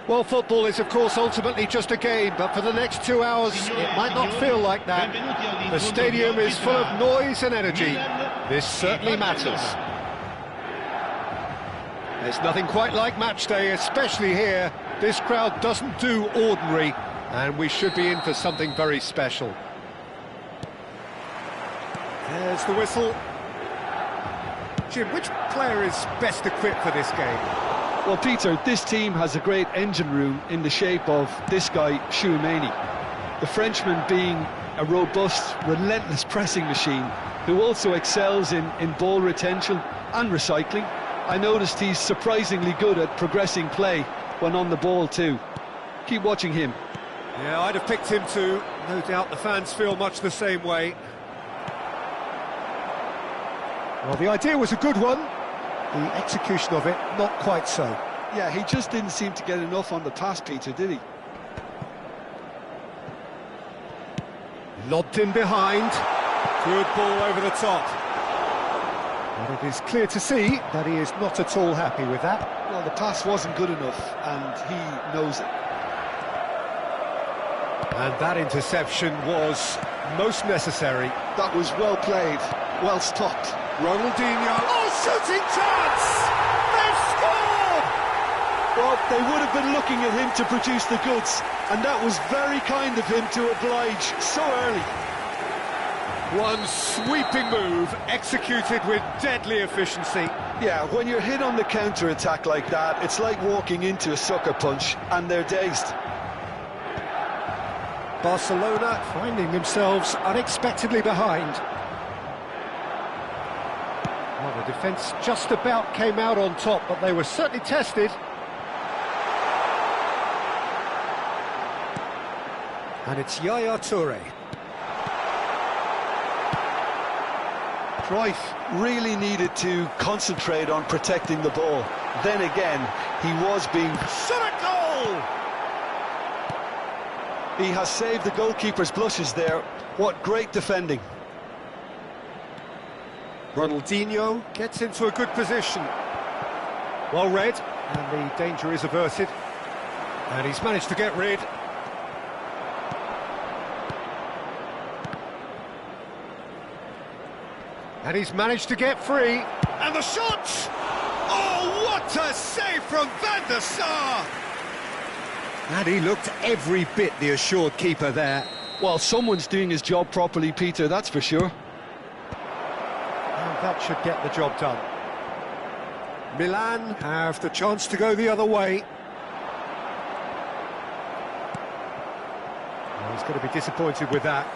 Well, football is, of course, ultimately just a game, but for the next 2 hours, it might not feel like that. The stadium is full of noise and energy. This certainly matters. There's nothing quite like match day, especially here. This crowd doesn't do ordinary, and we should be in for something very special. There's the whistle. Jim, which player is best equipped for this game? Well, Peter, this team has a great engine room in the shape of this guy, Tchouaméni. The Frenchman being a robust, relentless pressing machine who also excels in ball retention and recycling. I noticed he's surprisingly good at progressing play when on the ball too. Keep watching him. Yeah, I'd have picked him too. No doubt the fans feel much the same way. Well, the idea was a good one. The execution of it, not quite so. Yeah, he just didn't seem to get enough on the pass, Peter, did he? Lobbed in behind. Good ball over the top. But it is clear to see that he is not at all happy with that. Well, the pass wasn't good enough, and he knows it. And that interception was most necessary. That was well played, well stopped. Ronaldinho, oh, shooting chance! They've scored! Well, they would have been looking at him to produce the goods, and that was very kind of him to oblige so early. One sweeping move, executed with deadly efficiency. Yeah, when you're hit on the counter-attack like that, it's like walking into a sucker punch, and they're dazed. Barcelona finding themselves unexpectedly behind. Well, the defence just about came out on top, but they were certainly tested. And it's Yaya Touré. Cruyff really needed to concentrate on protecting the ball. Then again, he was being... Shot a goal! He has saved the goalkeeper's blushes there. What great defending. Ronaldinho gets into a good position. Well read, and the danger is averted. And he's managed to get rid. And he's managed to get free. And the shot! Oh, what a save from Van der Sar! And he looked every bit the assured keeper there. Well, someone's doing his job properly, Peter, that's for sure. And that should get the job done. Milan have the chance to go the other way. Oh, he's going to be disappointed with that.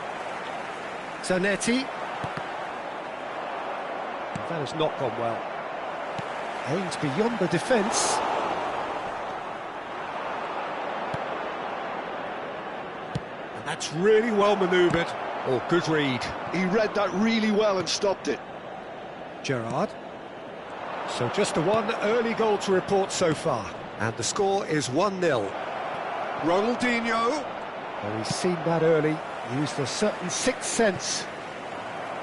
Zanetti. That has not gone well. Aims beyond the defence. And that's really well manoeuvred. Oh, good read. He read that really well and stopped it. Gerrard. So just the one early goal to report so far. And the score is 1-0. Ronaldinho. Well, he's seen that early. Used a certain sixth sense.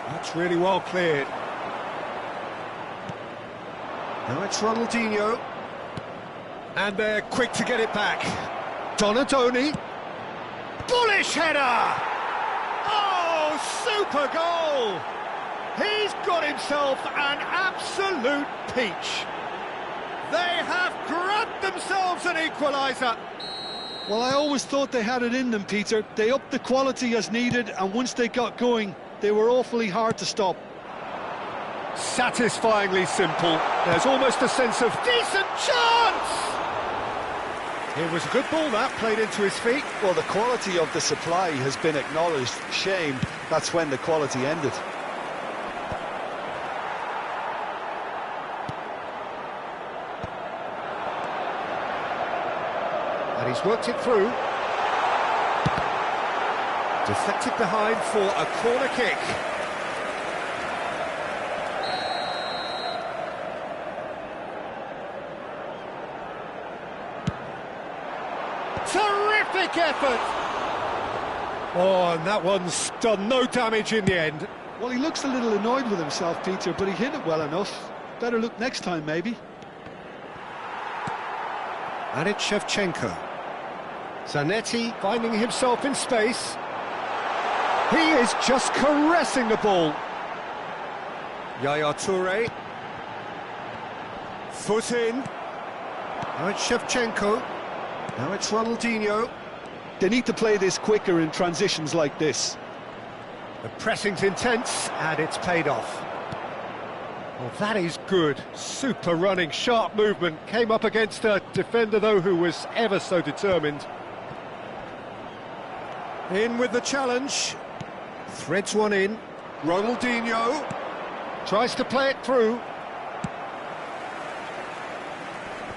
That's really well cleared. Now it's Ronaldinho. And they're quick to get it back. Donadoni. Bullish header! Oh, super goal! He's got himself an absolute peach. They have grabbed themselves an equaliser. Well, I always thought they had it in them, Peter. They upped the quality as needed, and once they got going, they were awfully hard to stop. Satisfyingly simple. There's almost a sense of decent chance! It was a good ball that, played into his feet. Well, the quality of the supply has been acknowledged. Shame, that's when the quality ended. And he's worked it through. Deflected behind for a corner kick. Terrific effort! Oh, and that one's done no damage in the end. Well, he looks a little annoyed with himself, Peter, but he hit it well enough. Better look next time, maybe. And it's Shevchenko. Zanetti finding himself in space. He is just caressing the ball. Yaya Toure. Foot in. Now it's Shevchenko. Now it's Ronaldinho. They need to play this quicker in transitions like this. The pressing's intense, and it's paid off. Well, that is good. Super running, sharp movement. Came up against a defender, though, who was ever so determined. In with the challenge. Threads one in. Ronaldinho tries to play it through.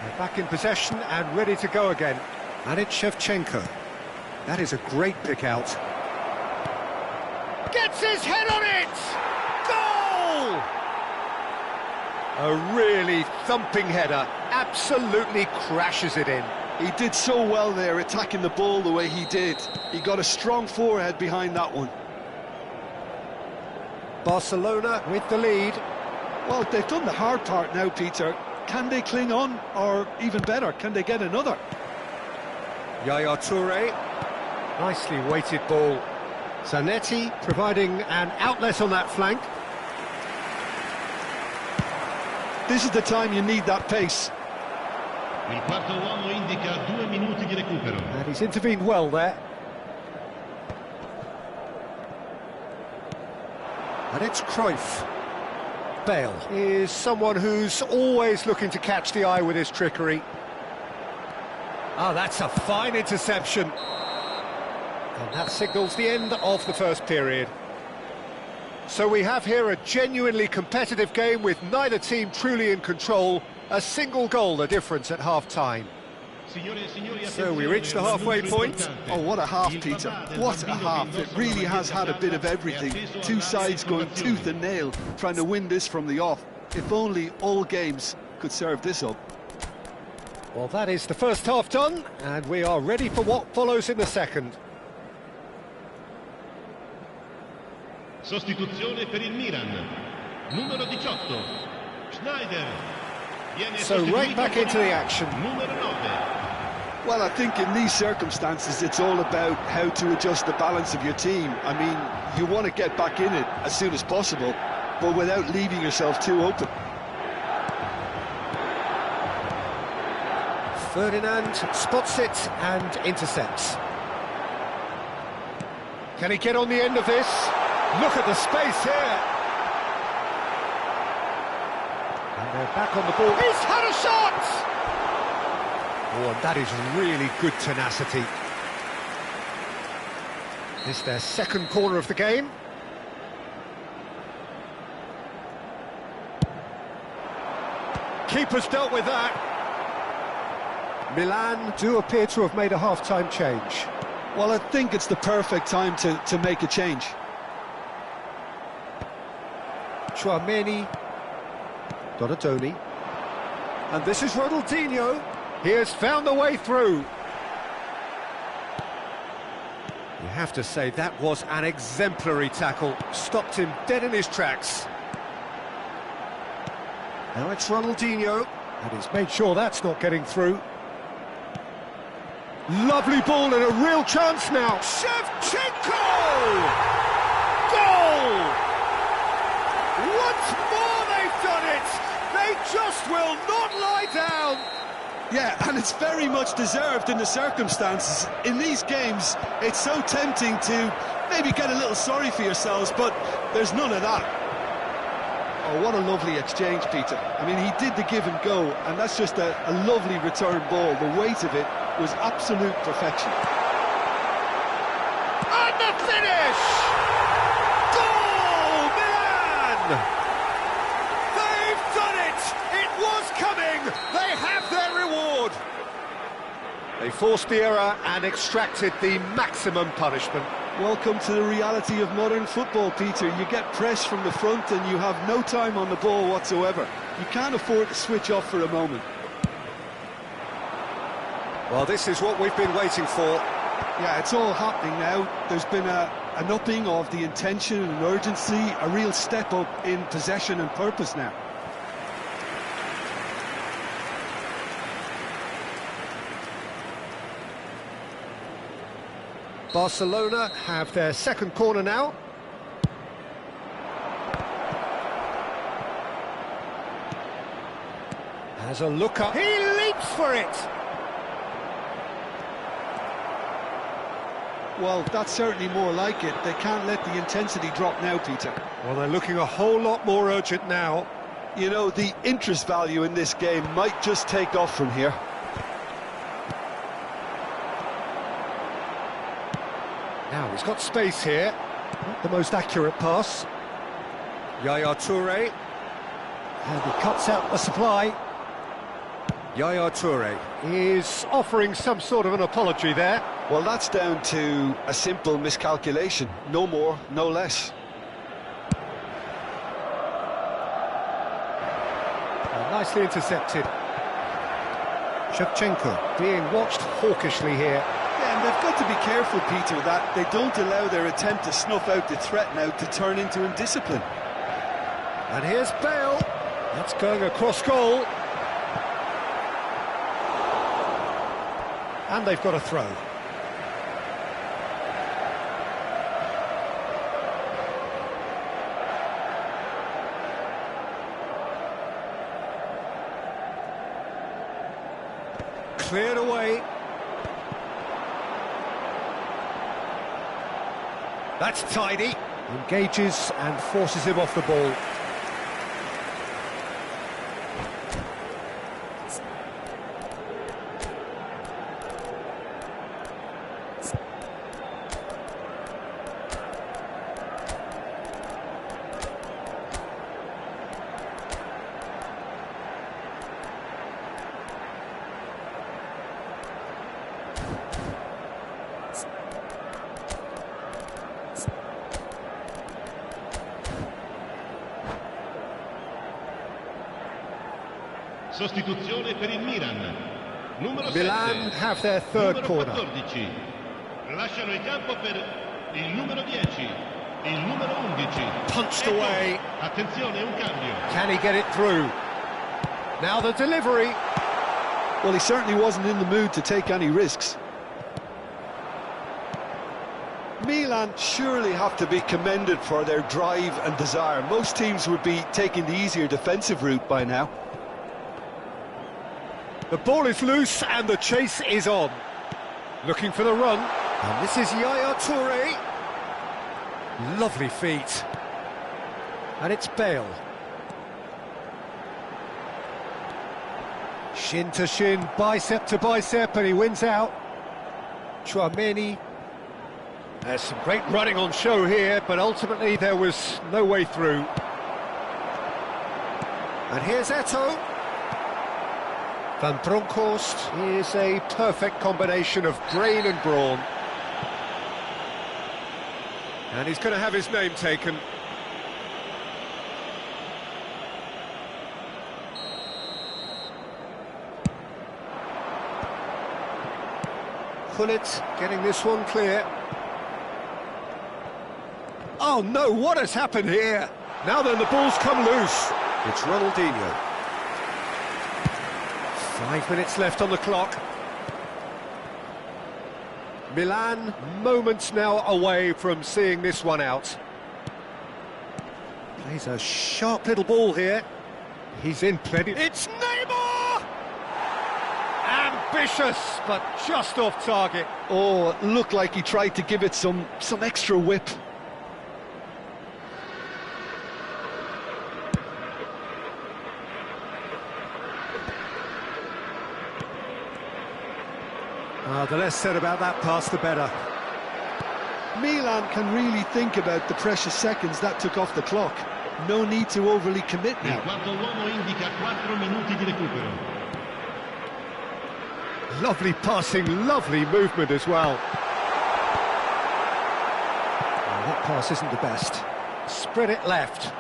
They're back in possession and ready to go again. And it's Shevchenko. That is a great pick out. Gets his head on it! Goal! A really thumping header. Absolutely crashes it in. He did so well there, attacking the ball the way he did. He got a strong forehead behind that one. Barcelona with the lead. Well, they've done the hard part now, Peter. Can they cling on, or even better, can they get another? Yaya Toure. Nicely weighted ball. Zanetti providing an outlet on that flank. This is the time you need that pace. Il quarto uomo indica 2 minuti di recupero. And he's intervened well there. And it's Cruyff. Bale is someone who's always looking to catch the eye with his trickery. Ah, that's a fine interception. And that signals the end of the first period. So we have here a genuinely competitive game with neither team truly in control. A single goal the difference at half-time. So we reach the halfway point. Oh, what a half, Peter. What a half. It really has had a bit of everything. Two sides going tooth and nail, trying to win this from the off. If only all games could serve this up. Well, that is the first half done, and we are ready for what follows in the second. Sostituzione per il Milan. Numero 18. Schneider. So right back into the action. Numero 9. Well, I think in these circumstances, it's all about how to adjust the balance of your team. I mean, you want to get back in it as soon as possible, but without leaving yourself too open. Ferdinand spots it and intercepts. Can he get on the end of this? Look at the space here. And they're back on the ball. He's had a shot! Oh, and that is really good tenacity. This is their second corner of the game. Keeper's dealt with that. Milan do appear to have made a half-time change. Well, I think it's the perfect time to make a change. Tchouaméni, Donatoni, and this is Ronaldinho. He has found the way through. You have to say that was an exemplary tackle. Stopped him dead in his tracks. Now it's Ronaldinho, and he's made sure that's not getting through. Lovely ball and a real chance now. Shevchenko! Goal! Once more they've done it! They just will not lie down! Yeah, and it's very much deserved in the circumstances. In these games, it's so tempting to maybe get a little sorry for yourselves, but there's none of that. Oh, what a lovely exchange, Peter. I mean, he did the give and go, and that's just a lovely return ball. The weight of it was absolute perfection. And the finish! Goal, Milan! They've done it! It was coming! They have their reward! They forced the error and extracted the maximum punishment. Welcome to the reality of modern football, Peter. You get pressed from the front and you have no time on the ball whatsoever. You can't afford to switch off for a moment. Well, this is what we've been waiting for. Yeah, it's all happening now. There's been an upping of the intention and urgency, a real step up in possession and purpose now. Barcelona have their second corner now. Has a look up. He leaps for it! Well, that's certainly more like it. They can't let the intensity drop now, Peter. Well, they're looking a whole lot more urgent now. You know, the interest value in this game might just take off from here. Now, he's got space here. Not the most accurate pass. Yaya Toure. And he cuts out the supply. Yaya Toure is offering some sort of an apology there. Well, that's down to a simple miscalculation. No more, no less. Nicely intercepted. Shevchenko being watched hawkishly here. Yeah, and they've got to be careful, Peter, that they don't allow their attempt to snuff out the threat now to turn into indiscipline. And here's Bale. That's going across goal. And they've got a throw. Cleared away. That's tidy. Engages and forces him off the ball. Sostituzione per il Milan. Numero Milan 7. have their third numero corner. 14. Lasciano il campo per il numero 10. Il numero 11. Punched away. Attenzione, un cambio. Can he get it through? Now the delivery. Well, he certainly wasn't in the mood to take any risks. Milan surely have to be commended for their drive and desire. Most teams would be taking the easier defensive route by now. The ball is loose and the chase is on. Looking for the run. And this is Yaya Toure. Lovely feet. And it's Bale. Shin to shin, bicep to bicep, and he wins out. Tchouaméni. There's some great running on show here, but ultimately there was no way through. And here's Eto'o. Van Bronckhorst is a perfect combination of brain and brawn. And he's going to have his name taken. Gullit getting this one clear. Oh no, what has happened here? Now then, the ball's come loose. It's Ronaldinho. 5 minutes left on the clock. Milan, moments now away from seeing this one out. Plays a sharp little ball here. He's in plenty. It's Neymar! Ambitious, but just off target. Oh, it looked like he tried to give it some extra whip. The less said about that pass, the better. Milan can really think about the precious seconds that took off the clock. No need to overly commit Il now. quarto uomo indica 4 minuti di recupero. Lovely passing, lovely movement as well. That pass isn't the best. Spread it left.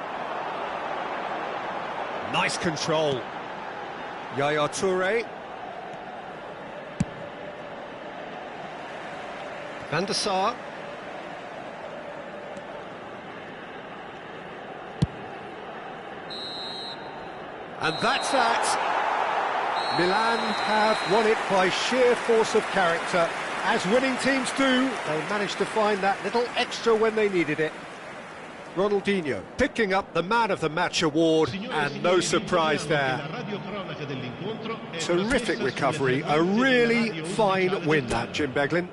Nice control. Yaya Toure. Van der Sar. And that's that. Milan have won it by sheer force of character. As winning teams do, they managed to find that little extra when they needed it. Ronaldinho picking up the Man of the Match award, and no surprise there. Terrific recovery, a really fine win that, Jim Beglin.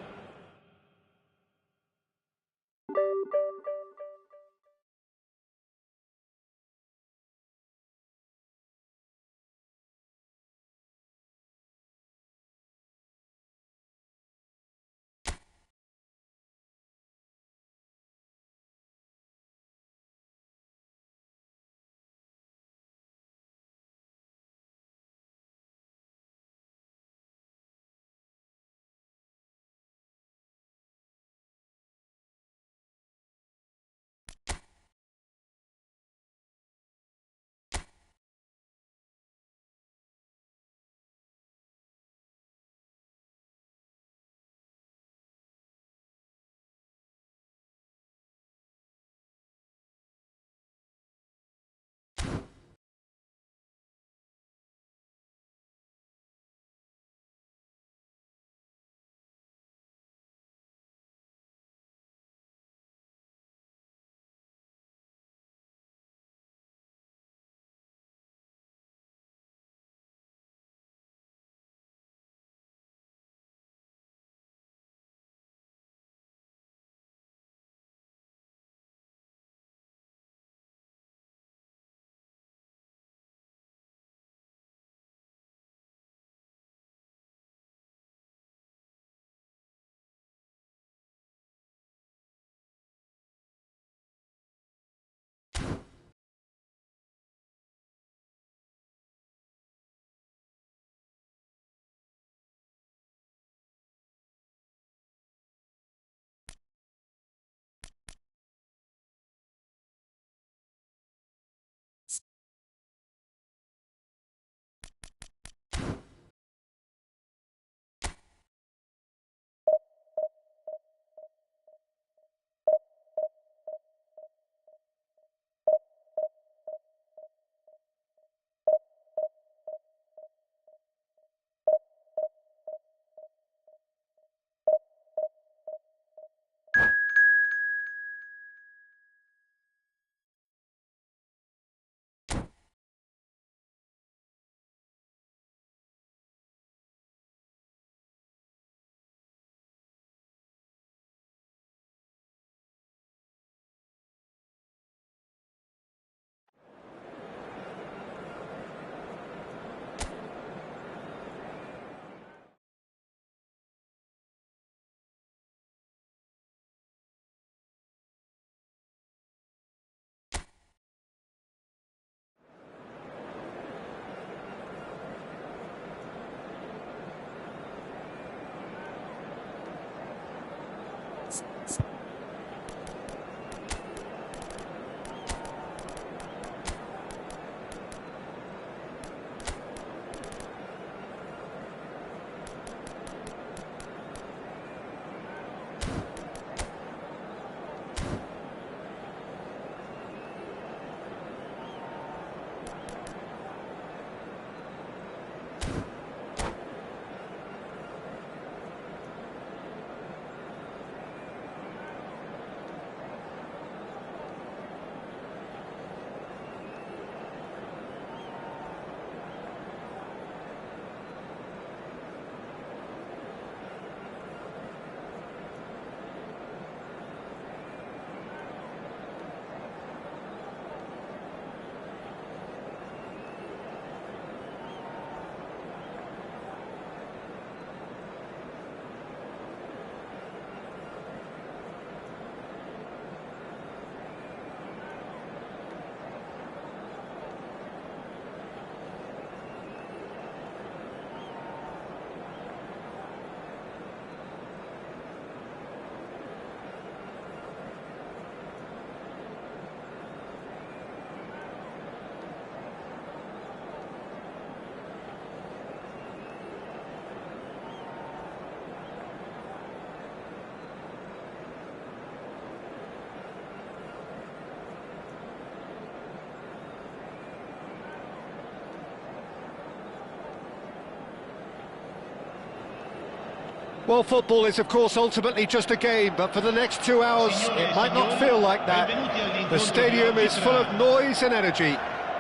Well, football is, of course, ultimately just a game, but for the next 2 hours, it might not feel like that. The stadium is full of noise and energy.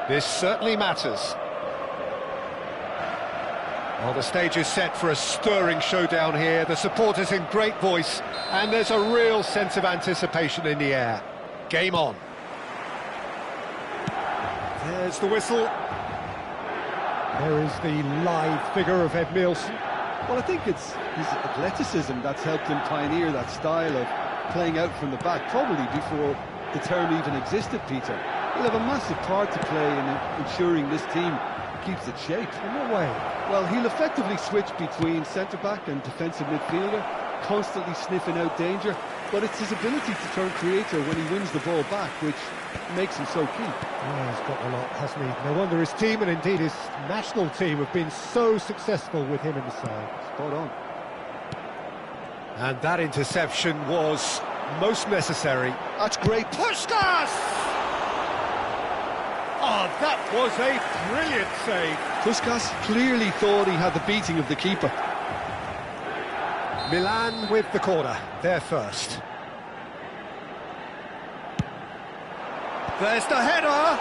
This certainly matters. Well, the stage is set for a stirring showdown here. The supporters in great voice, and there's a real sense of anticipation in the air. Game on. There's the whistle. There is the live figure of Ed Nielsen. Well, I think it's his athleticism that's helped him pioneer that style of playing out from the back, probably before the term even existed, Peter. He'll have a massive part to play in ensuring this team keeps its shape. In what way? Well, he'll effectively switch between centre-back and defensive midfielder, constantly sniffing out danger, but it's his ability to turn creator when he wins the ball back which makes him so key. Yeah, he's got a lot, hasn't he? No wonder his team, and indeed his national team, have been so successful with him in the side. Spot on. And that interception was most necessary. That's great. Puskás! Oh, that was a brilliant save. Puskás clearly thought he had the beating of the keeper. Milan with the corner, they're first. There's the header!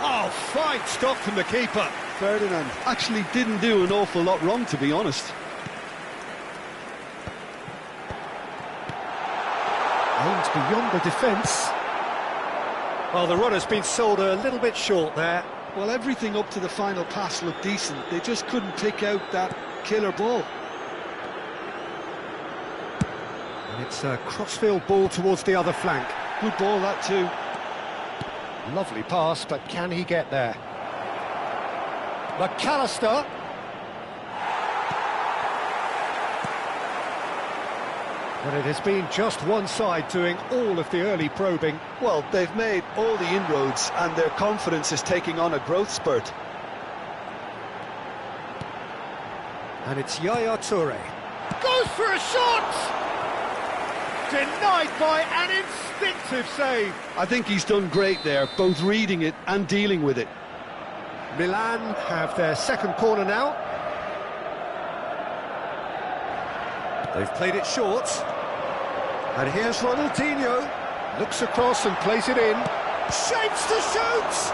Oh, fine stop from the keeper. Ferdinand actually didn't do an awful lot wrong, to be honest. Aims beyond the defence. Well, the runner's been sold a little bit short there. Well, everything up to the final pass looked decent. They just couldn't pick out that killer ball. And it's a crossfield ball towards the other flank. Good ball, that too. Lovely pass, but can he get there? McAllister. But it has been just one side doing all of the early probing. Well, they've made all the inroads and their confidence is taking on a growth spurt. And it's Yaya Toure. Goes for a shot! Denied by an instinctive save. I think he's done great there, both reading it and dealing with it. Milan have their second corner now. They've played it short. And here's Ronaldinho. Looks across and plays it in. Shapes to shoot!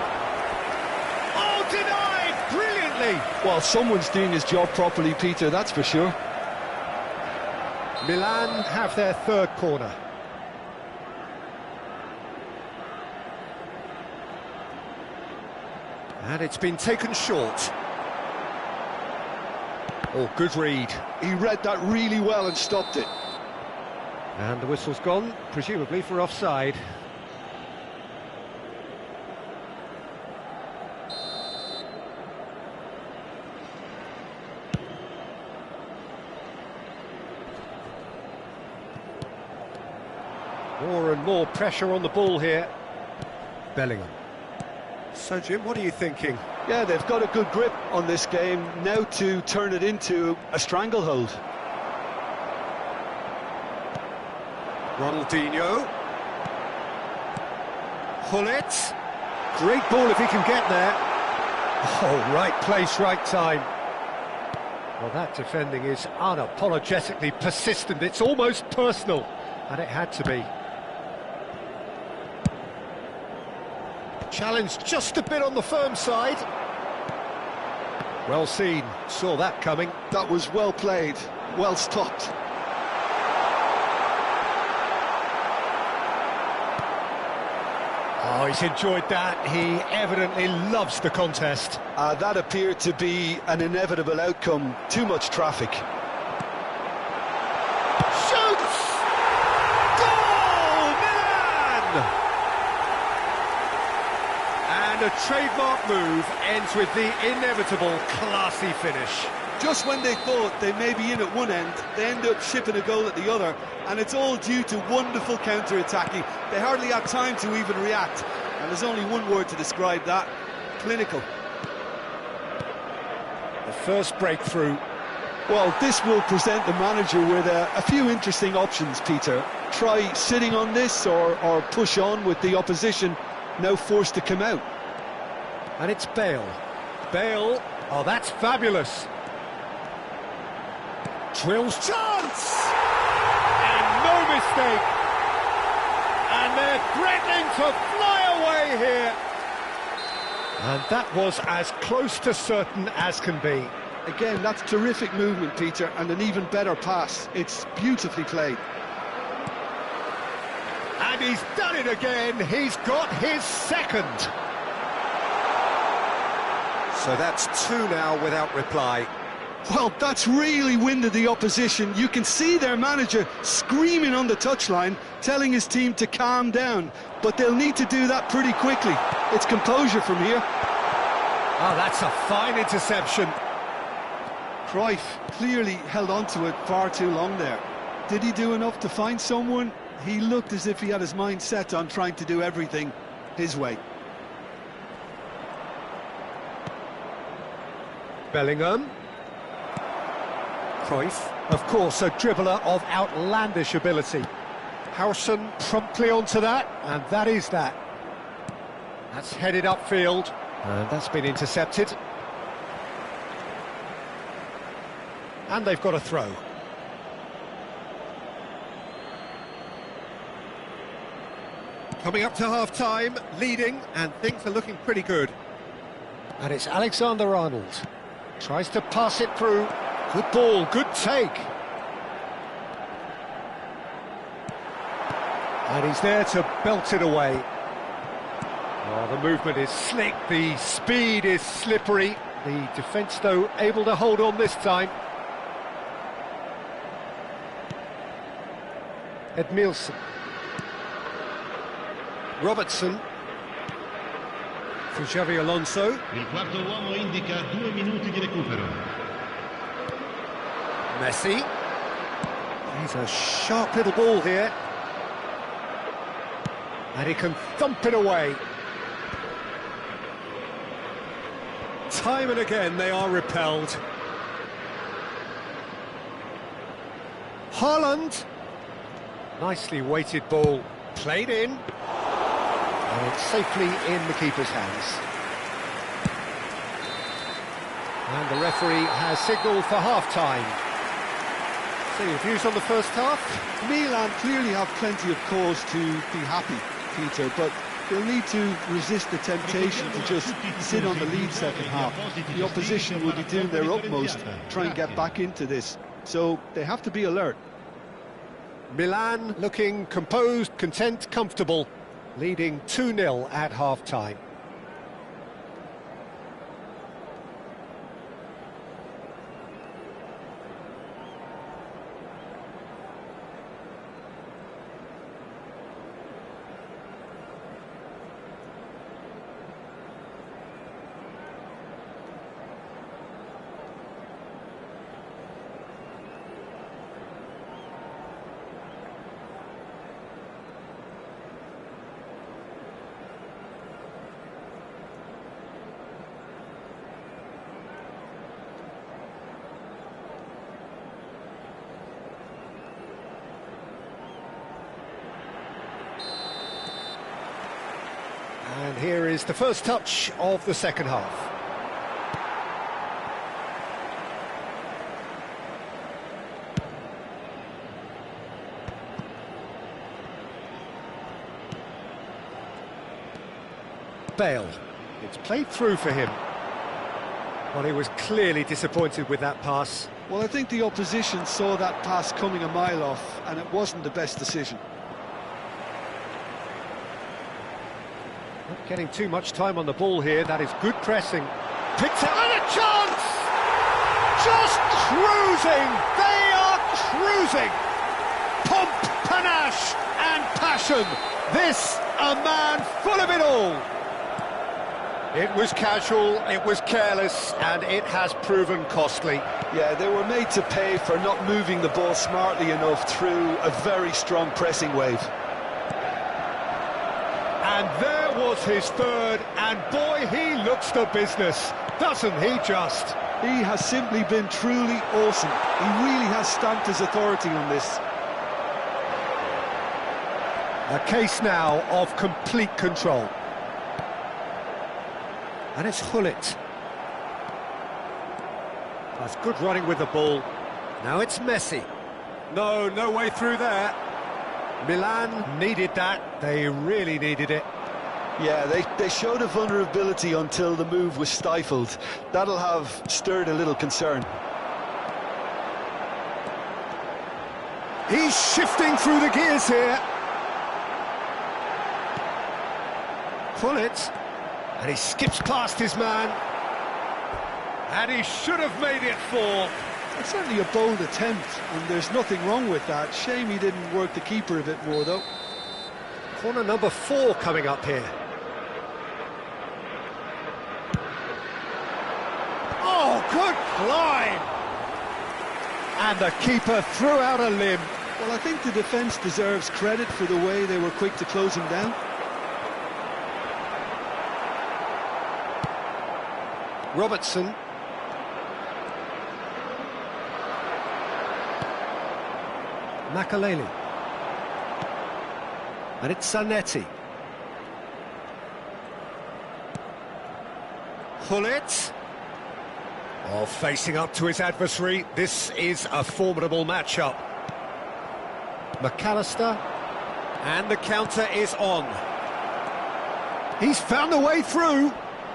Oh, denied! Brilliantly! Well, someone's doing his job properly, Peter, that's for sure. Milan have their third corner. And it's been taken short. Oh, good read. He read that really well and stopped it. And the whistle's gone, presumably for offside. More and more pressure on the ball here. Bellingham. So, Jim, what are you thinking? Yeah, they've got a good grip on this game, now to turn it into a stranglehold. Ronaldinho. Hullet. Great ball if he can get there. Oh, right place, right time. Well, that defending is unapologetically persistent. It's almost personal, and it had to be. Challenge just a bit on the firm side. Well seen, saw that coming. That was well played, well stopped. Oh, he's enjoyed that. He evidently loves the contest. That appeared to be an inevitable outcome. Too much traffic. Shoots! Goal! Milan! And a trademark move ends with the inevitable classy finish. Just when they thought they may be in at one end, they end up shipping a goal at the other, and it's all due to wonderful counter-attacking. They hardly had time to even react, and there's only one word to describe that: clinical. The first breakthrough. Well, this will present the manager with a few interesting options, Peter. Try sitting on this or push on with the opposition now forced to come out. And it's Bale. Bale, oh, that's fabulous. Drills chance! And no mistake! And they're threatening to fly away here! And that was as close to certain as can be. Again, that's terrific movement, Peter, and an even better pass. It's beautifully played. And he's done it again. He's got his second. So that's two now without reply. Well, that's really winded the opposition. You can see their manager screaming on the touchline, telling his team to calm down. But they'll need to do that pretty quickly. It's composure from here. Oh, that's a fine interception. Cruyff clearly held on to it far too long there. Did he do enough to find someone? He looked as if he had his mind set on trying to do everything his way. Bellingham. Cruyff, of course, a dribbler of outlandish ability. Howson promptly onto that, and that is that. That's headed upfield, and that's been intercepted. And they've got a throw. Coming up to half-time, leading, and things are looking pretty good. And it's Alexander-Arnold. Tries to pass it through. Good ball, good take. And he's there to belt it away. Oh, the movement is slick, the speed is slippery. The defence, though, able to hold on this time. Edmilson. Robertson. For Xavi Alonso. Il quarto uomo indica 2 minuti di recupero. Messi. He's a sharp little ball here. And he can thump it away. Time and again they are repelled. Haaland. Nicely weighted ball. Played in. And it's safely in the keeper's hands. And the referee has signalled for half-time. So your views on the first half? Milan clearly have plenty of cause to be happy, Peter, but they'll need to resist the temptation to just sit on the lead second half. The opposition will be doing their utmost to try and get back into this, so they have to be alert. Milan looking composed, content, comfortable, leading 2-0 at half-time. And here is the first touch of the second half. Bale. It's played through for him. Well, he was clearly disappointed with that pass. Well, I think the opposition saw that pass coming a mile off, and it wasn't the best decision. Not getting too much time on the ball here. That is good pressing. Picked out and a chance! Just cruising! They are cruising! Pomp, panache and passion. This, a man full of it all. It was casual, it was careless, and it has proven costly. Yeah, they were made to pay for not moving the ball smartly enough through a very strong pressing wave. And there was his third, and boy, he looks the business, doesn't he just? He has simply been truly awesome. He really has stamped his authority on this. A case now of complete control. And it's Hullet. That's good running with the ball. Now it's Messi. No, no way through there. Milan needed that. They really needed it. Yeah, they showed a vulnerability until the move was stifled. That'll have stirred a little concern. He's shifting through the gears here. Pull it. And he skips past his man. And he should have made it 4. It's certainly a bold attempt, and there's nothing wrong with that. Shame he didn't work the keeper a bit more, though. Corner number 4 coming up here. Oh, good climb! And the keeper threw out a limb. Well, I think the defence deserves credit for the way they were quick to close him down. Robertson. Makaleli. And it's Zanetti. Hullet. Oh, facing up to his adversary. This is a formidable matchup. McAllister. And the counter is on. He's found a way through.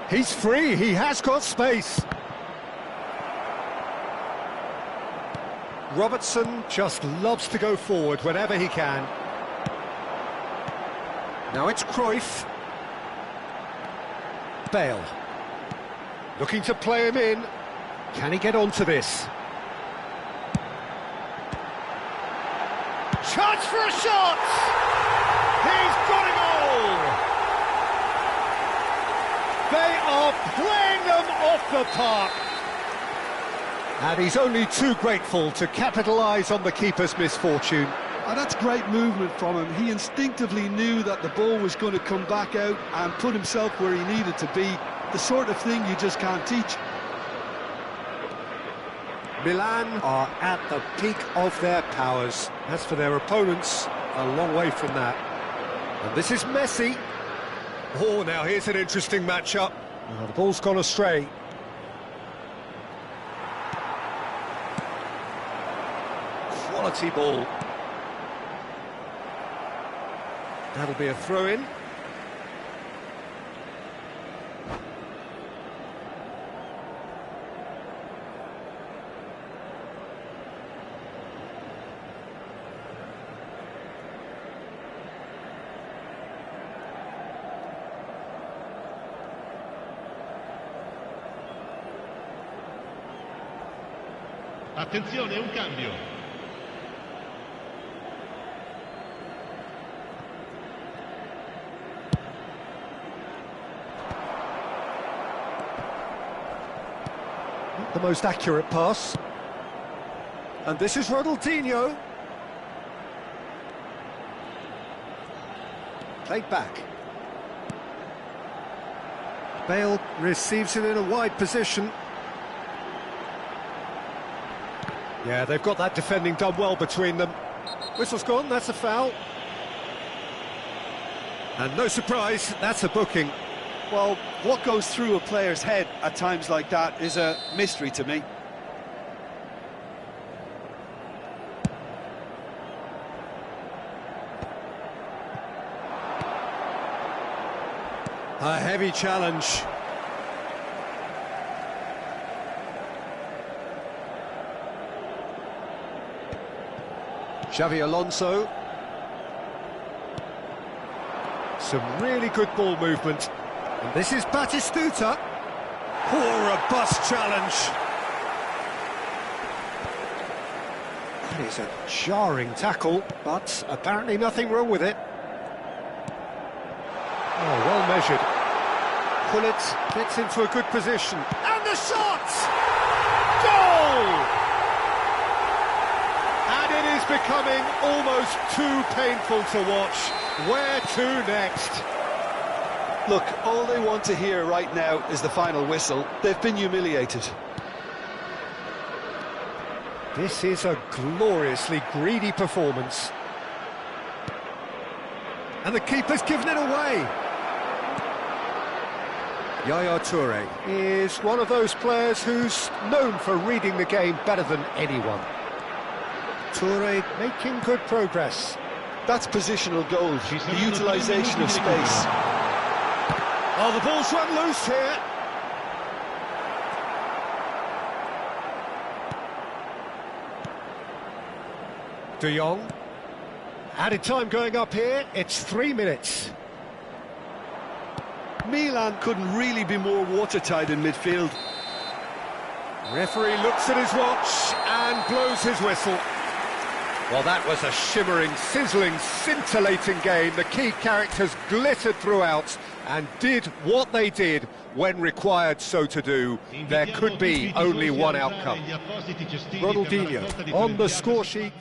He's free. He has got space. Robertson just loves to go forward whenever he can. Now it's Cruyff. Bale. Looking to play him in. Can he get onto this? Chance for a shot! He's got a goal! They are playing them off the park. And he's only too grateful to capitalise on the keeper's misfortune. And that's great movement from him. He instinctively knew that the ball was going to come back out and put himself where he needed to be. The sort of thing you just can't teach. Milan are at the peak of their powers. As for their opponents, a long way from that. And this is Messi. Oh, now here's an interesting matchup. Oh, the ball's gone astray. Quality ball. That'll be a throw-in. Attenzione, un cambio. Not the most accurate pass. And this is Ronaldinho. Played back. Bale receives it in a wide position. Yeah, they've got that defending done well between them. Whistle's gone, that's a foul. And no surprise, that's a booking. Well, what goes through a player's head at times like that is a mystery to me. A heavy challenge. Xavi Alonso. Some really good ball movement. And this is Batistuta. Poor robust challenge. That is a jarring tackle, but apparently nothing wrong with it. Oh, well measured. Hullet gets into a good position. And the shot! Goal! It is becoming almost too painful to watch. Where to next? Look, all they want to hear right now is the final whistle. They've been humiliated. This is a gloriously greedy performance. And the keeper's given it away. Yaya Toure is one of those players who's known for reading the game better than anyone. Toure making good progress. That's positional goal, the utilisation of space. Oh, the ball's run loose here. De Jong. Added time going up here, it's 3 minutes. Milan couldn't really be more watertight in midfield. Referee looks at his watch and blows his whistle. Well, that was a shimmering, sizzling, scintillating game. The key characters glittered throughout and did what they did when required so to do. There could be only one outcome. Ronaldinho on the score sheet.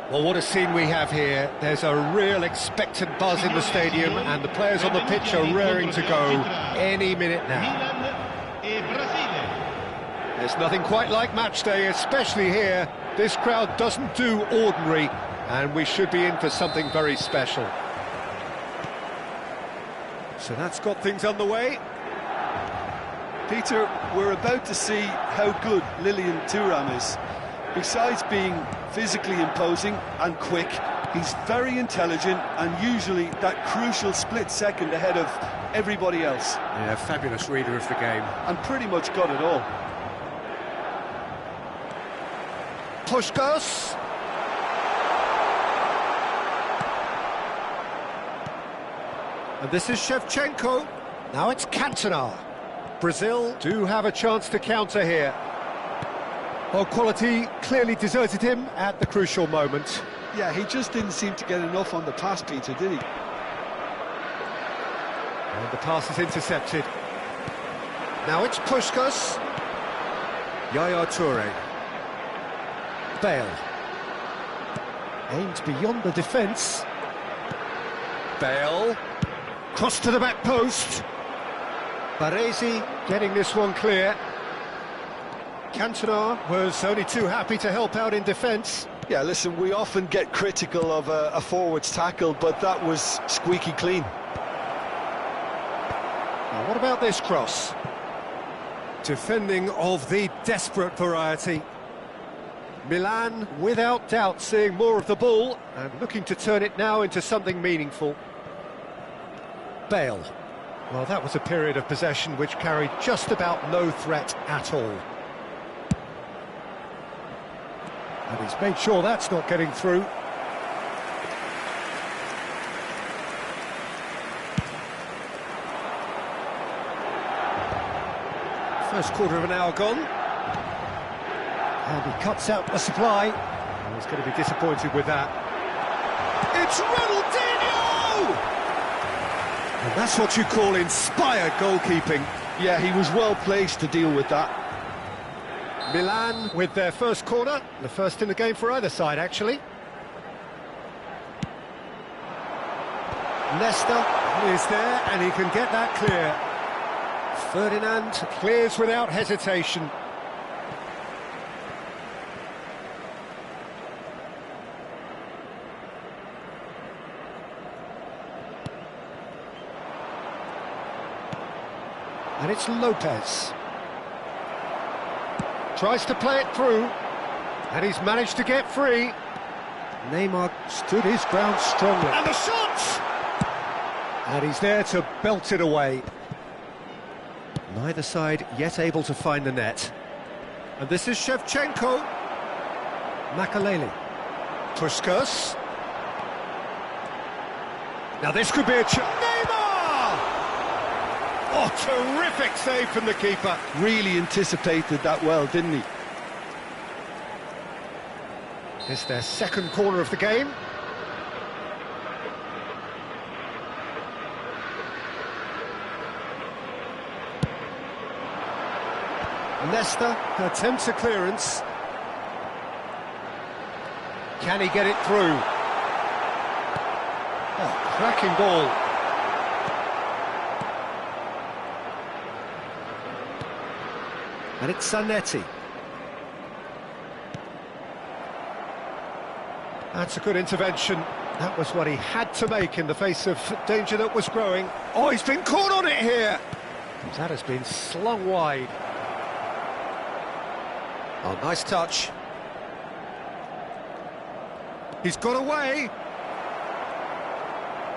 Well, what a scene we have here. There's a real expectant buzz in the stadium and the players on the pitch are raring to go any minute now. There's nothing quite like match day, especially here. This crowd doesn't do ordinary and we should be in for something very special. So that's got things underway. Peter, we're about to see how good Lilian Thuram is. Besides being physically imposing and quick, he's very intelligent and usually that crucial split second ahead of everybody else. Yeah, fabulous reader of the game. And pretty much got it all. Puskás. And this is Shevchenko. Now it's Cantona. Brazil do have a chance to counter here. Well, quality clearly deserted him at the crucial moment. Yeah, he just didn't seem to get enough on the pass, Peter, did he? And the pass is intercepted. Now it's Puskás. Yaya Touré. Bale. Aimed beyond the defence. Bale. Cross to the back post. Baresi getting this one clear. Cantona was only too happy to help out in defence. Yeah, listen, we often get critical of a forward's tackle, but that was squeaky clean. Now, what about this cross? Defending of the desperate variety. Milan, without doubt, seeing more of the ball and looking to turn it now into something meaningful. Bale. Well, that was a period of possession which carried just about no threat at all. And he's made sure that's not getting through. First quarter of an hour gone. And he cuts out the supply. And he's going to be disappointed with that. It's Ronaldinho! And that's what you call inspired goalkeeping. Yeah, he was well placed to deal with that. Milan with their first corner, the first in the game for either side, actually. Nesta is there, and he can get that clear. Ferdinand clears without hesitation. And it's Lopez. Tries to play it through, and he's managed to get free. Neymar stood his ground strongly. And the shot! And he's there to belt it away. Neither side yet able to find the net. And this is Shevchenko. Makaleli. Puskás. Now this could be a chance. Neymar! Oh, terrific save from the keeper. Really anticipated that well, didn't he? It's their second corner of the game. Nesta attempts a clearance. Can he get it through? Oh, cracking ball. And it's Zanetti. That's a good intervention. That was what he had to make in the face of danger that was growing. Oh, he's been caught on it here. That has been slung wide. Oh, nice touch. He's got away.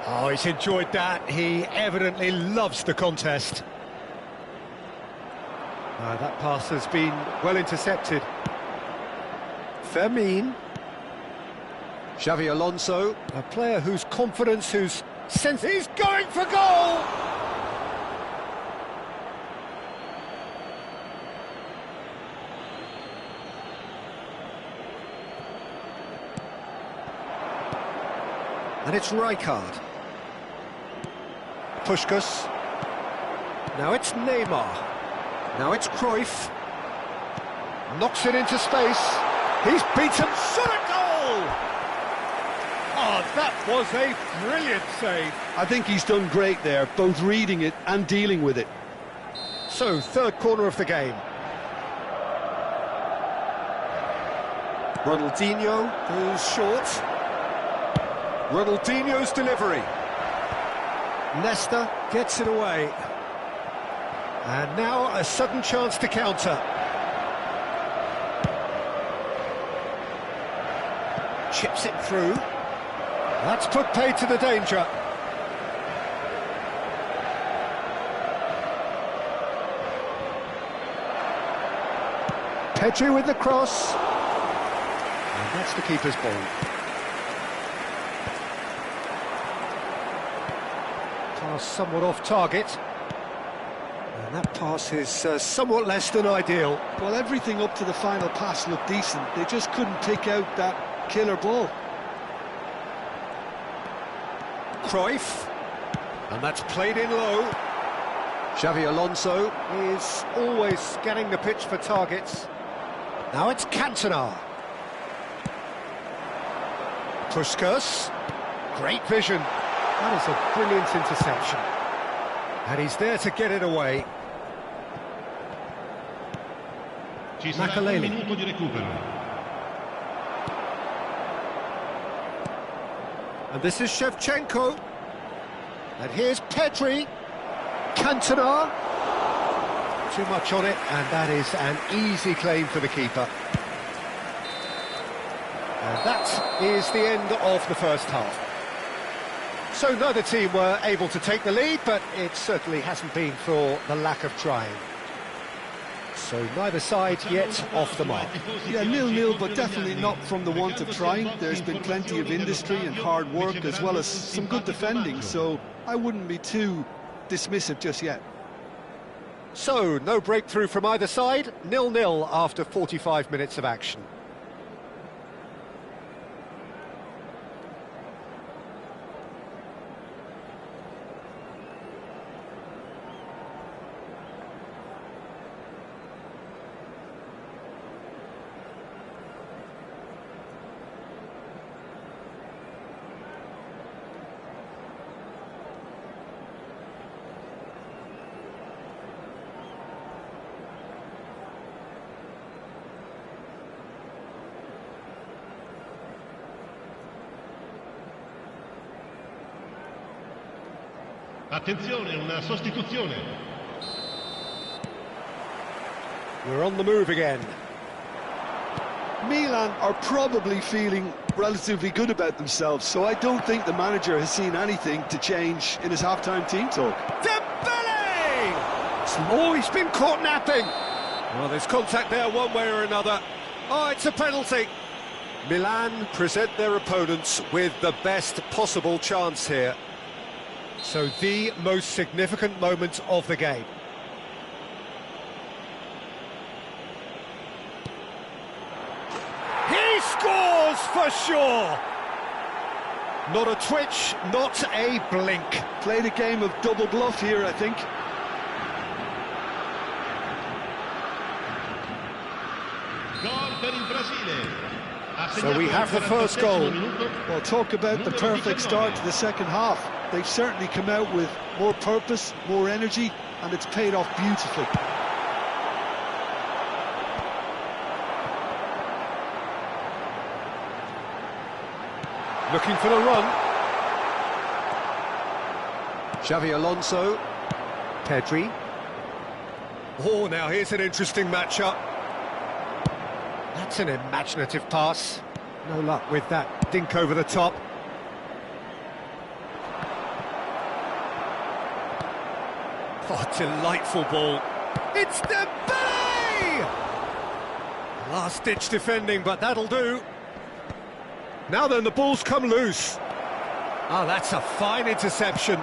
Oh, he's enjoyed that. He evidently loves the contest. That pass has been well intercepted. Fermin. Xavi Alonso, a player whose confidence, whose sense... He's going for goal! And it's Rijkaard. Puskás. Now it's Neymar. Now it's Cruyff. Knocks it into space. He's beaten. Shot a goal! Oh, that was a brilliant save. I think he's done great there, both reading it and dealing with it. So, third corner of the game. Ronaldinho goes short. Ronaldinho's delivery. Nesta gets it away. And now a sudden chance to counter. Chips it through. That's put paid to the danger. Pedri with the cross. And that's the keeper's ball. Pass somewhat off target. And that pass is somewhat less than ideal. Well, everything up to the final pass looked decent. They just couldn't pick out that killer ball. Cruyff. And that's played in low. Xavi Alonso is always scanning the pitch for targets. Now it's Cantona. Puskas. Great vision. That is a brilliant interception. And he's there to get it away. Ci sarà un Makaleli. minuto di recupero. And this is Shevchenko. And here's Pedri. Cantona. Too much on it, and that is an easy claim for the keeper. And that is the end of the first half. So neither team were able to take the lead, but it certainly hasn't been for the lack of trying. So neither side yet off the mark. Yeah, 0-0, but definitely not from the want of trying. There's been plenty of industry and hard work, as well as some good defending, so I wouldn't be too dismissive just yet. So, no breakthrough from either side, 0-0 after 45 minutes of action. Attenzione, una sostituzione. We're on the move again. Milan are probably feeling relatively good about themselves, so I don't think the manager has seen anything to change in his half-time team talk. Dembele! Oh, he's been caught napping. Well, there's contact there one way or another. Oh, it's a penalty. Milan present their opponents with the best possible chance here. So the most significant moment of the game. He scores for sure! Not a twitch, not a blink. Played a game of double bluff here, I think. Gol per il Brasile. So we have the first goal. Well, talk about the perfect start to the second half. They've certainly come out with more purpose, more energy, and it's paid off beautifully. Looking for the run. Xavi Alonso. Pedri. Oh, now here's an interesting matchup. That's an imaginative pass. No luck with that dink over the top. Oh, delightful ball. It's Dembele! Last-ditch defending, but that'll do. Now then, the ball's come loose. Oh, that's a fine interception.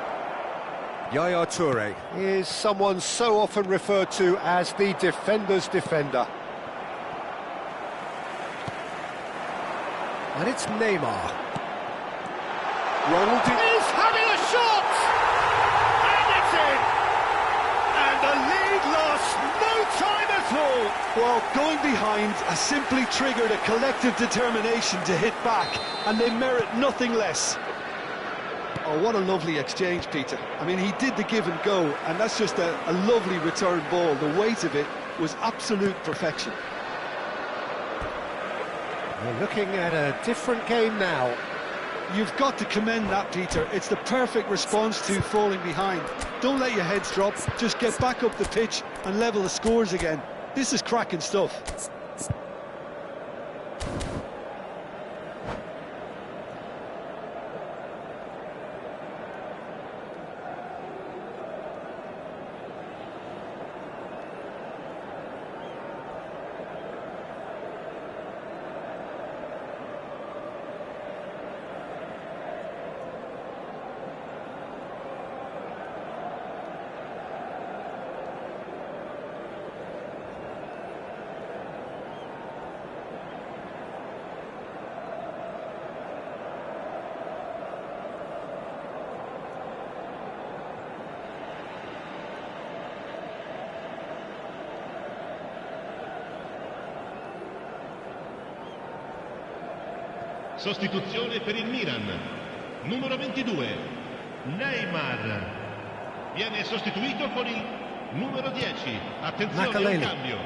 Yaya Toure is someone so often referred to as the defender's defender. And it's Neymar. Ronaldinho is having a shot! And it's in! And the lead lost no time at all! Well, going behind has simply triggered a collective determination to hit back, and they merit nothing less. Oh, what a lovely exchange, Peter. I mean, he did the give and go, and that's just a lovely return ball. The weight of it was absolute perfection. We're looking at a different game now. You've got to commend that, Peter. It's the perfect response to falling behind. Don't let your heads drop, just get back up the pitch and level the scores again. This is cracking stuff. Sostituzione per il Milan, numero 22, Neymar, viene sostituito con il numero 10, attenzione al cambio.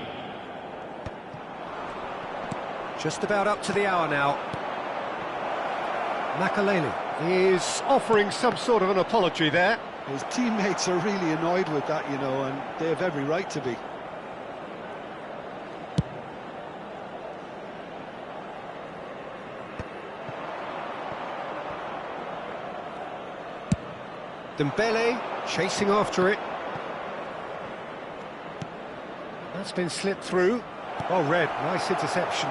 Just about up to the hour now. Makaleli is offering some sort of an apology there. His teammates are really annoyed with that, you know, and they have every right to be. Dembele chasing after it. That's been slipped through. Oh, Red, nice interception.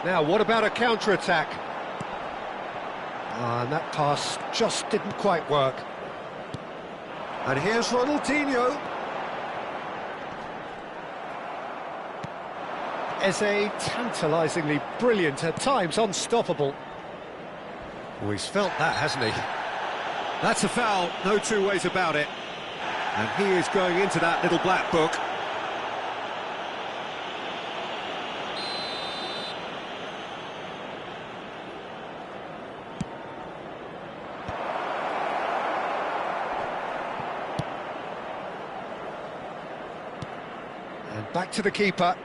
Now, what about a counter-attack? And that pass just didn't quite work. And here's Ronaldinho. Eze, tantalisingly brilliant, at times unstoppable. Oh, he's felt that, hasn't he? That's a foul, no two ways about it. And he is going into that little black book. And back to the keeper.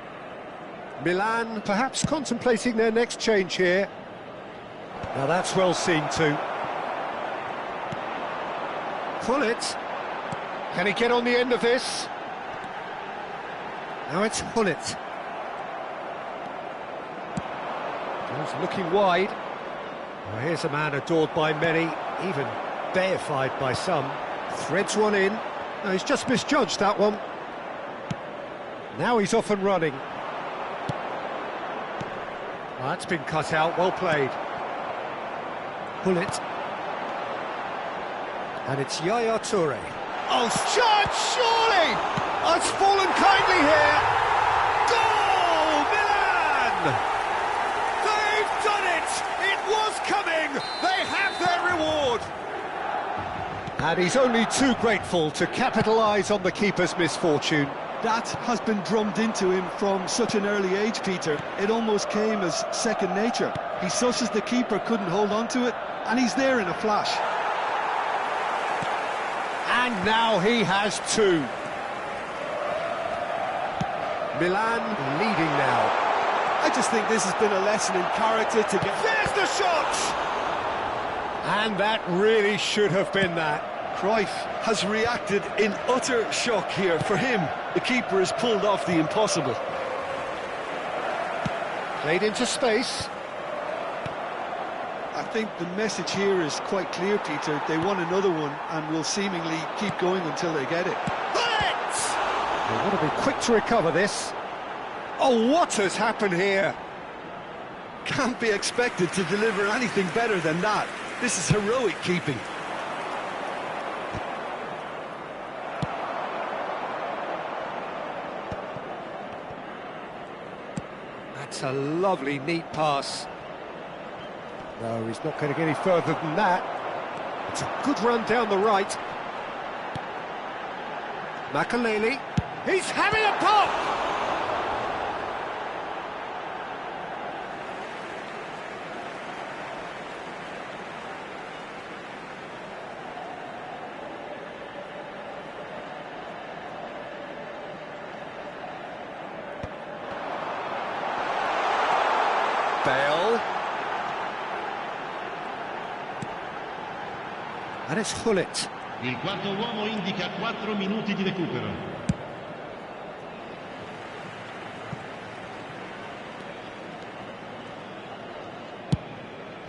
Milan perhaps contemplating their next change here. Now that's well seen too. Hullet. Can he get on the end of this? Now it's Hullet. He's looking wide. Well, here's a man adored by many, even deified by some. Threads one in. No, he's just misjudged that one. Now he's off and running. Oh, that's been cut out, well played. Hullet. And it's Yaya Toure. Oh, shot, surely! Oh, it's fallen kindly here. Goal, Milan! They've done it! It was coming! They have their reward! And he's only too grateful to capitalise on the keeper's misfortune. That has been drummed into him from such an early age, Peter. It almost came as second nature. He susses the keeper couldn't hold on to it, and he's there in a flash. And now he has two. Milan leading now. I just think this has been a lesson in character to get... There's the shot! And that really should have been that. Cruyff has reacted in utter shock here. For him, the keeper has pulled off the impossible. Played into space. I think the message here is quite clear, Peter. They want another one and will seemingly keep going until they get it. They want to be quick to recover this. Oh, what has happened here? Can't be expected to deliver anything better than that. This is heroic keeping. That's a lovely, neat pass. No, he's not going to get any further than that. It's a good run down the right. Makaleli. He's having a pop! Bale. And it's Hullet. Il quarto uomo indica 4 minuti di recupero.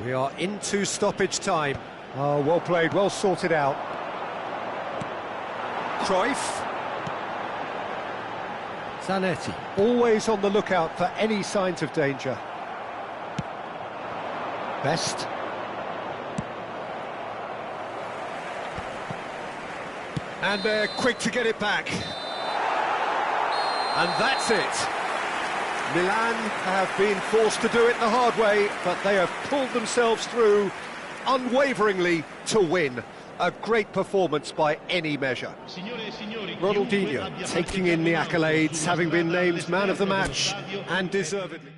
We are into stoppage time. Oh, well played, well sorted out. Cruyff. Zanetti, always on the lookout for any signs of danger. Best. And they're quick to get it back. And that's it. Milan have been forced to do it the hard way, but they have pulled themselves through unwaveringly to win. A great performance by any measure. Ronaldinho taking in the accolades, having been named man of the match, and deservedly.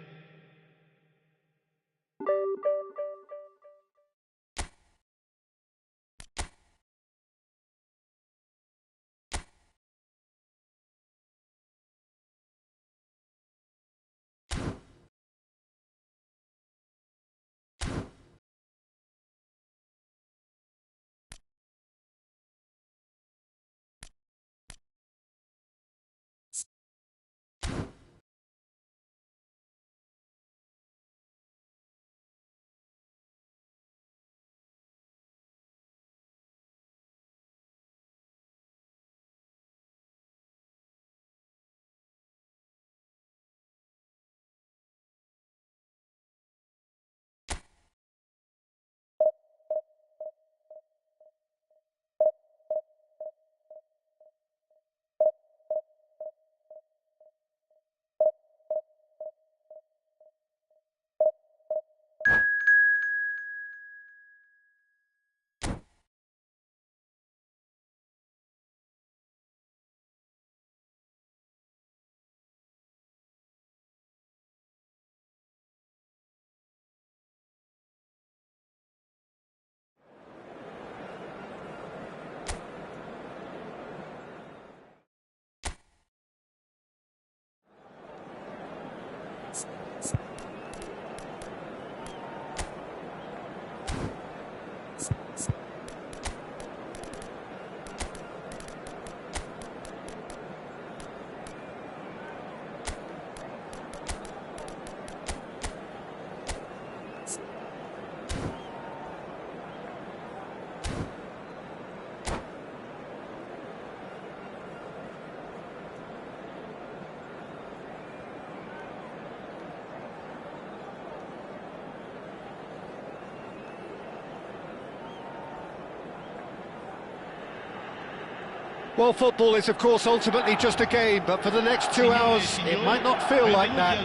Well, football is, of course, ultimately just a game, but for the next 2 hours, it might not feel like that.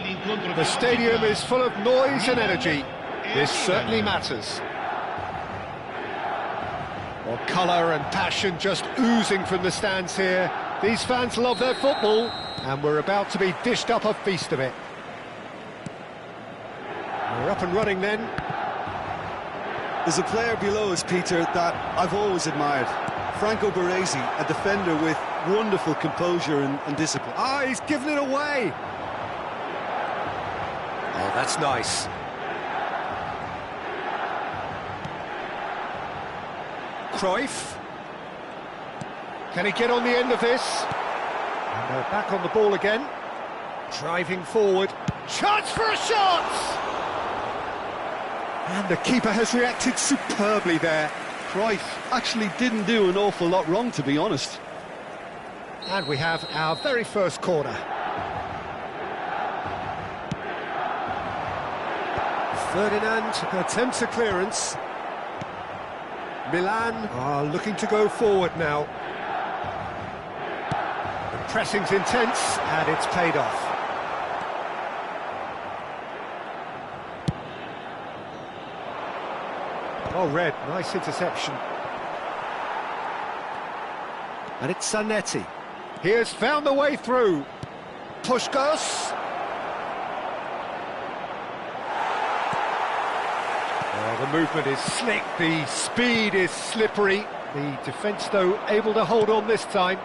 The stadium is full of noise and energy. This certainly matters. Well, colour and passion just oozing from the stands here. These fans love their football, and we're about to be dished up a feast of it. We're up and running then. There's a player below us, Peter, that I've always admired. Franco Baresi, a defender with wonderful composure and discipline. Ah, he's given it away. Oh, that's nice. Cruyff. Can he get on the end of this? And they're back on the ball again. Driving forward. Chance for a shot! And the keeper has reacted superbly there. Cruyff actually didn't do an awful lot wrong, to be honest. And we have our very first corner. Ferdinand attempts a clearance. Milan are looking to go forward now. The pressing's intense, and it's paid off. Oh, Red, nice interception. And it's Zanetti. He has found the way through. Puskos. Oh, the movement is slick, the speed is slippery. The defence, though, able to hold on this time.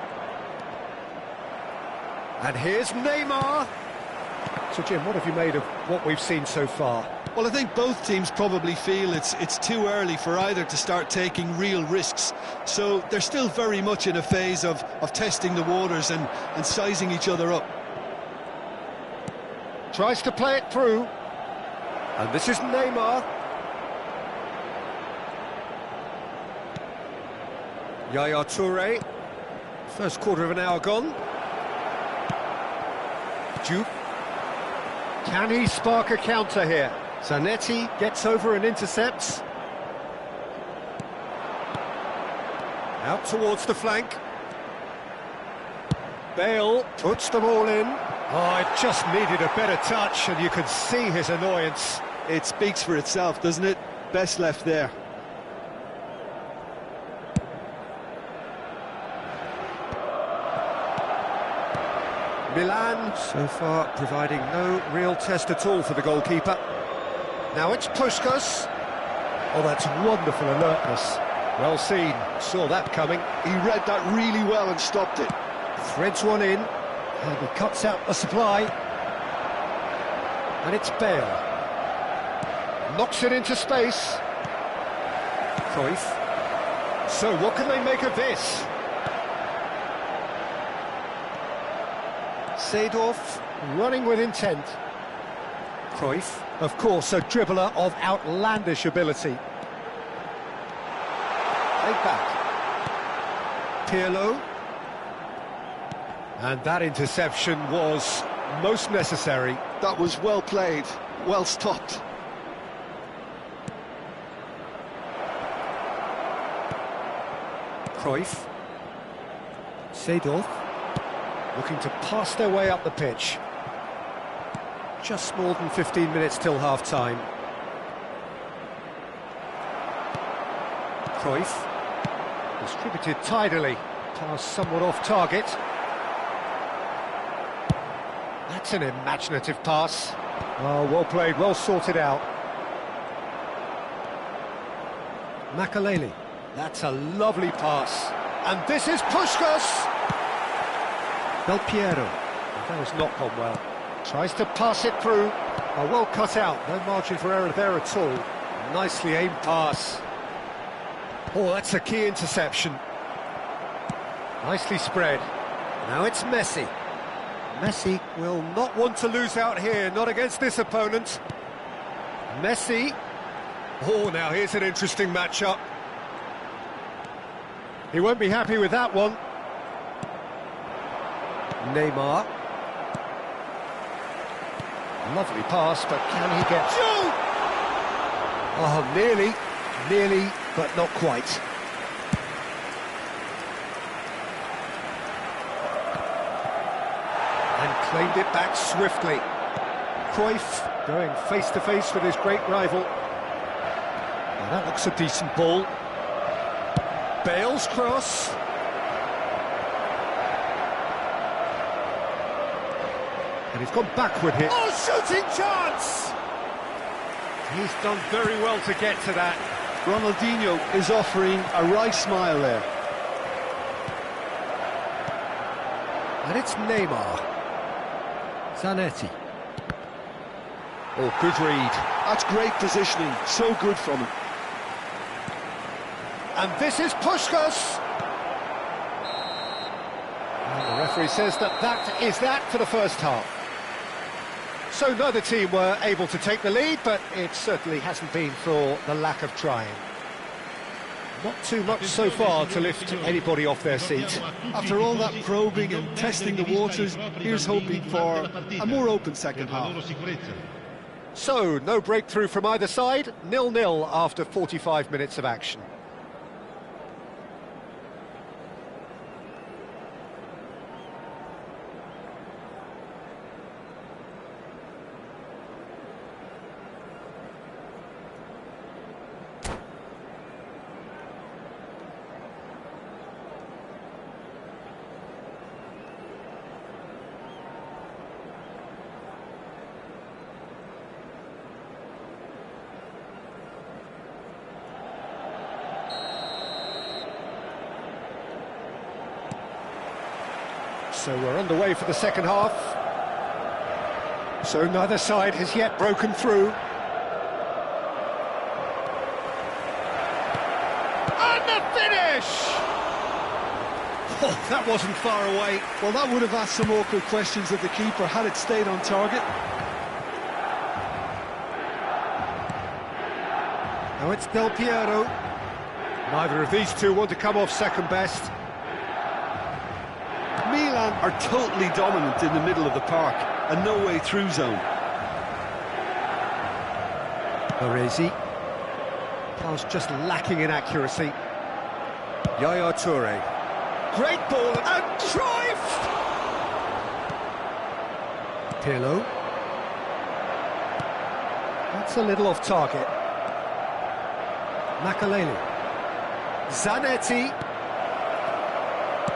And here's Neymar. So, Jim, what have you made of what we've seen so far? Well, I think both teams probably feel it's too early for either to start taking real risks. So they're still very much in a phase of testing the waters and sizing each other up. Tries to play it through. And this is Neymar. Yaya Toure. First quarter of an hour gone. Juke. Can he spark a counter here? Zanetti gets over and intercepts. Out towards the flank. Bale puts them all in. Oh, it just needed a better touch, and you could see his annoyance. It speaks for itself, doesn't it? Best left there. Milan, so far, providing no real test at all for the goalkeeper. Now it's Puskás. Oh, that's wonderful alertness. Well seen, saw that coming. He read that really well and stopped it. Threads one in, and he cuts out the supply. And it's Bale. Knocks it into space. Cruyff. So what can they make of this? Seedorf running with intent. Cruyff, of course, a dribbler of outlandish ability. Take back. Pirlo. And that interception was most necessary. That was well played, well stopped. Cruyff. Seedorf. Looking to pass their way up the pitch. Just more than 15 minutes till half-time. Cruyff. Distributed tidily. Pass somewhat off target. That's an imaginative pass. Oh, well played, well sorted out. Makaleli. That's a lovely pass. And this is Puskás! Del Piero. That has not gone well. Tries to pass it through. Oh, well cut out. No margin for error there at all. Nicely aimed pass. Oh, that's a key interception. Nicely spread. Now it's Messi. Messi will not want to lose out here, not against this opponent. Messi. Oh, now here's an interesting matchup. He won't be happy with that one. Neymar. Lovely pass, but can he get... Shoot! Oh, nearly, but not quite. And claimed it back swiftly. Cruyff going face-to-face with his great rival. Now that looks a decent ball. Bale's cross. And he's gone backward here. Oh, shooting chance! He's done very well to get to that. Ronaldinho is offering a right smile there. And it's Neymar. Zanetti. Oh, good read. That's great positioning, so good from him. And this is Puskás. And the referee says that is that for the first half. So neither team were able to take the lead, but it certainly hasn't been for the lack of trying. Not too much so far to lift anybody off their seat. After all that probing and testing the waters, here's hoping for a more open second half. So, no breakthrough from either side, 0-0 after 45 minutes of action. So we're underway for the second half. So neither side has yet broken through. And the finish! Oh, that wasn't far away. Well, that would have asked some awkward questions of the keeper had it stayed on target. Now it's Del Piero. Neither of these two want to come off second best. Milan are totally dominant in the middle of the park, a no-way through zone. Baresi. Pass just lacking in accuracy. Yaya Toure. Great ball and Cruyff! Pirlo. That's a little off target. Makaleli. Zanetti.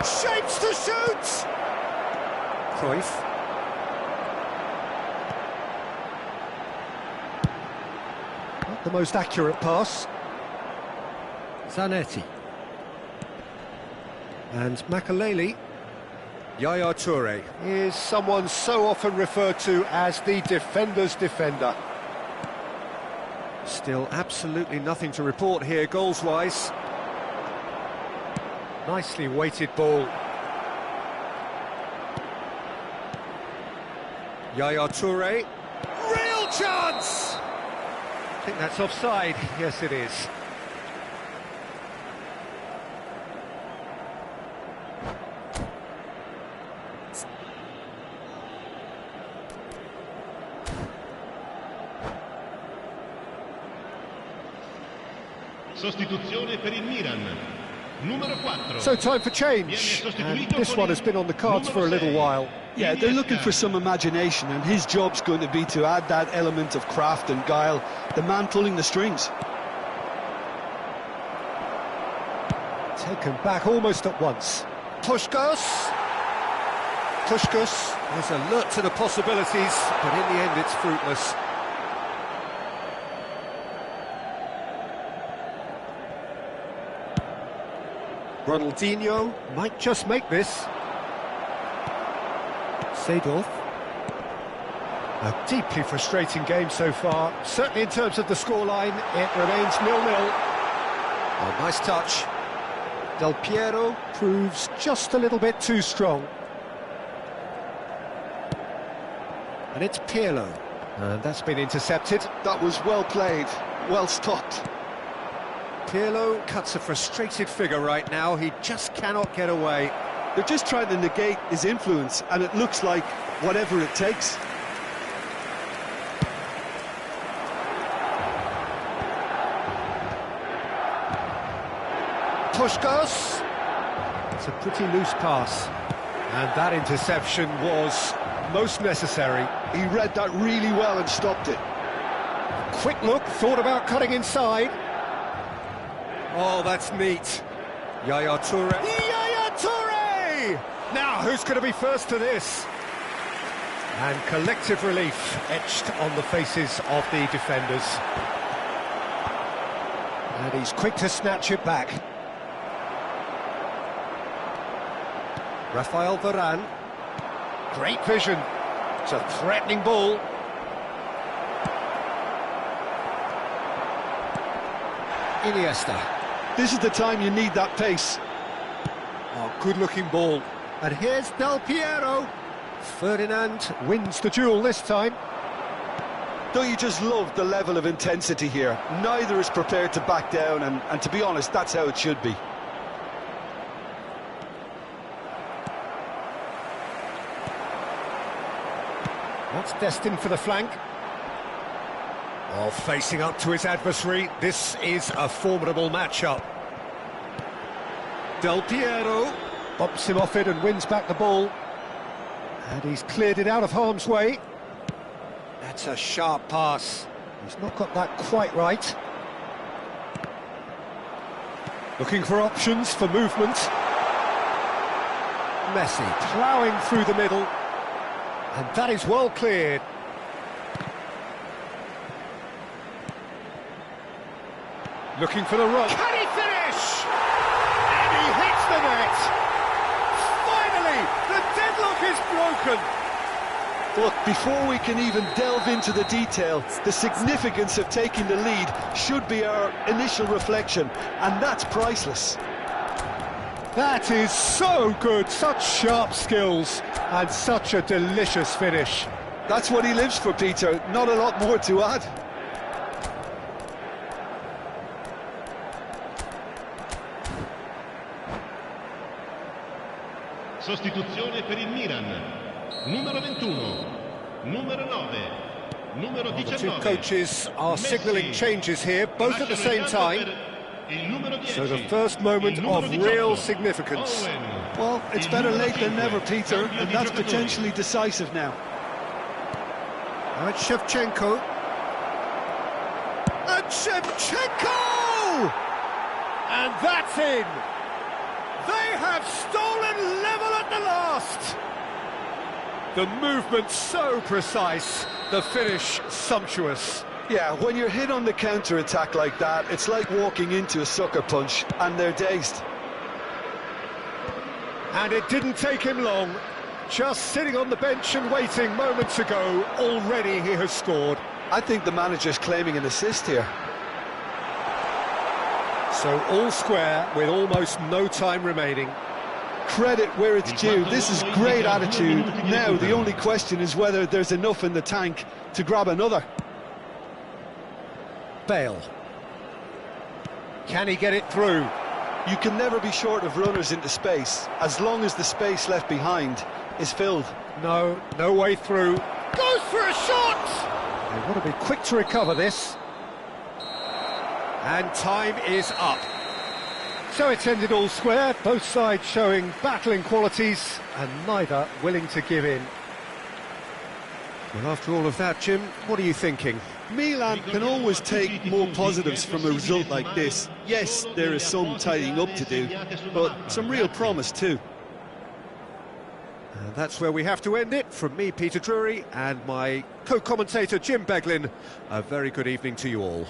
Shapes to shoot! Cruyff. Not the most accurate pass. Zanetti. And Makaleli. Yaya Toure is someone so often referred to as the defender's defender. Still absolutely nothing to report here goals-wise. Nicely weighted ball. Yaya Toure. Real chance! I think that's offside. Yes, it is. Sostituzione per il Milan. Numero 4. So time for change. And this one has been on the cards for a little while. Yeah, they're looking for some imagination, and his job's going to be to add that element of craft and guile, the man pulling the strings. Taken back almost at once. Puskás. Puskás is alert to the possibilities, but in the end it's fruitless. Ronaldinho might just make this. Seedorf. A deeply frustrating game so far. Certainly in terms of the scoreline, it remains 0-0. Oh, nice touch. Del Piero proves just a little bit too strong. And it's Pirlo. And that's been intercepted. That was well played, well stopped. Pirlo cuts a frustrated figure right now. He just cannot get away. They're just trying to negate his influence, and it looks like whatever it takes. Puskás. It's a pretty loose pass. And that interception was most necessary. He read that really well and stopped it. Quick look, thought about cutting inside. Oh, that's neat. Yaya Toure. Yaya Toure! Now, who's going to be first to this? And collective relief etched on the faces of the defenders. And he's quick to snatch it back. Rafael Varane. Great vision. It's a threatening ball. Iniesta. This is the time you need that pace. Oh, good-looking ball. And here's Del Piero. Ferdinand wins the duel this time. Don't you just love the level of intensity here? Neither is prepared to back down, and to be honest, that's how it should be. That's destined for the flank. Oh, facing up to his adversary, this is a formidable matchup. Del Piero bumps him off it and wins back the ball. And he's cleared it out of harm's way. That's a sharp pass. He's not got that quite right. Looking for options for movement. Messi ploughing through the middle. And that is well cleared. Looking for the run. Can he finish? And he hits the net. Finally, the deadlock is broken. Look, before we can even delve into the detail, the significance of taking the lead should be our initial reflection, and that's priceless. That is so good, such sharp skills, and such a delicious finish. That's what he lives for, Peter, not a lot more to add. Sostituzione per il Milan. Numero 21, numero 9, numero 19. The two coaches are signalling changes here, both at the same time. So the first moment of real significance. Well, it's better late than never, Peter, and that's potentially decisive now. Now it's Shevchenko. And Shevchenko! And that's in! They have stolen level at the last! The movement so precise, the finish sumptuous. Yeah, when you're hit on the counter-attack like that, it's like walking into a sucker punch, and they're dazed. And it didn't take him long. Just sitting on the bench and waiting moments ago, already he has scored. I think the manager's claiming an assist here. So all square with almost no time remaining. Credit where it's due. This is great attitude. Now the only question is whether there's enough in the tank to grab another. Bale. Can he get it through? You can never be short of runners into space, as long as the space left behind is filled. No way through. Goes for a shot! They want to be quick to recover this. And time is up. So it's ended all square, both sides showing battling qualities and neither willing to give in. Well, after all of that, Jim, what are you thinking? Milan can always take more positives from a result like this. Yes, there is some tidying up to do, but some real promise too. And that's where we have to end it. From me, Peter Drury, and my co-commentator, Jim Beglin, a very good evening to you all.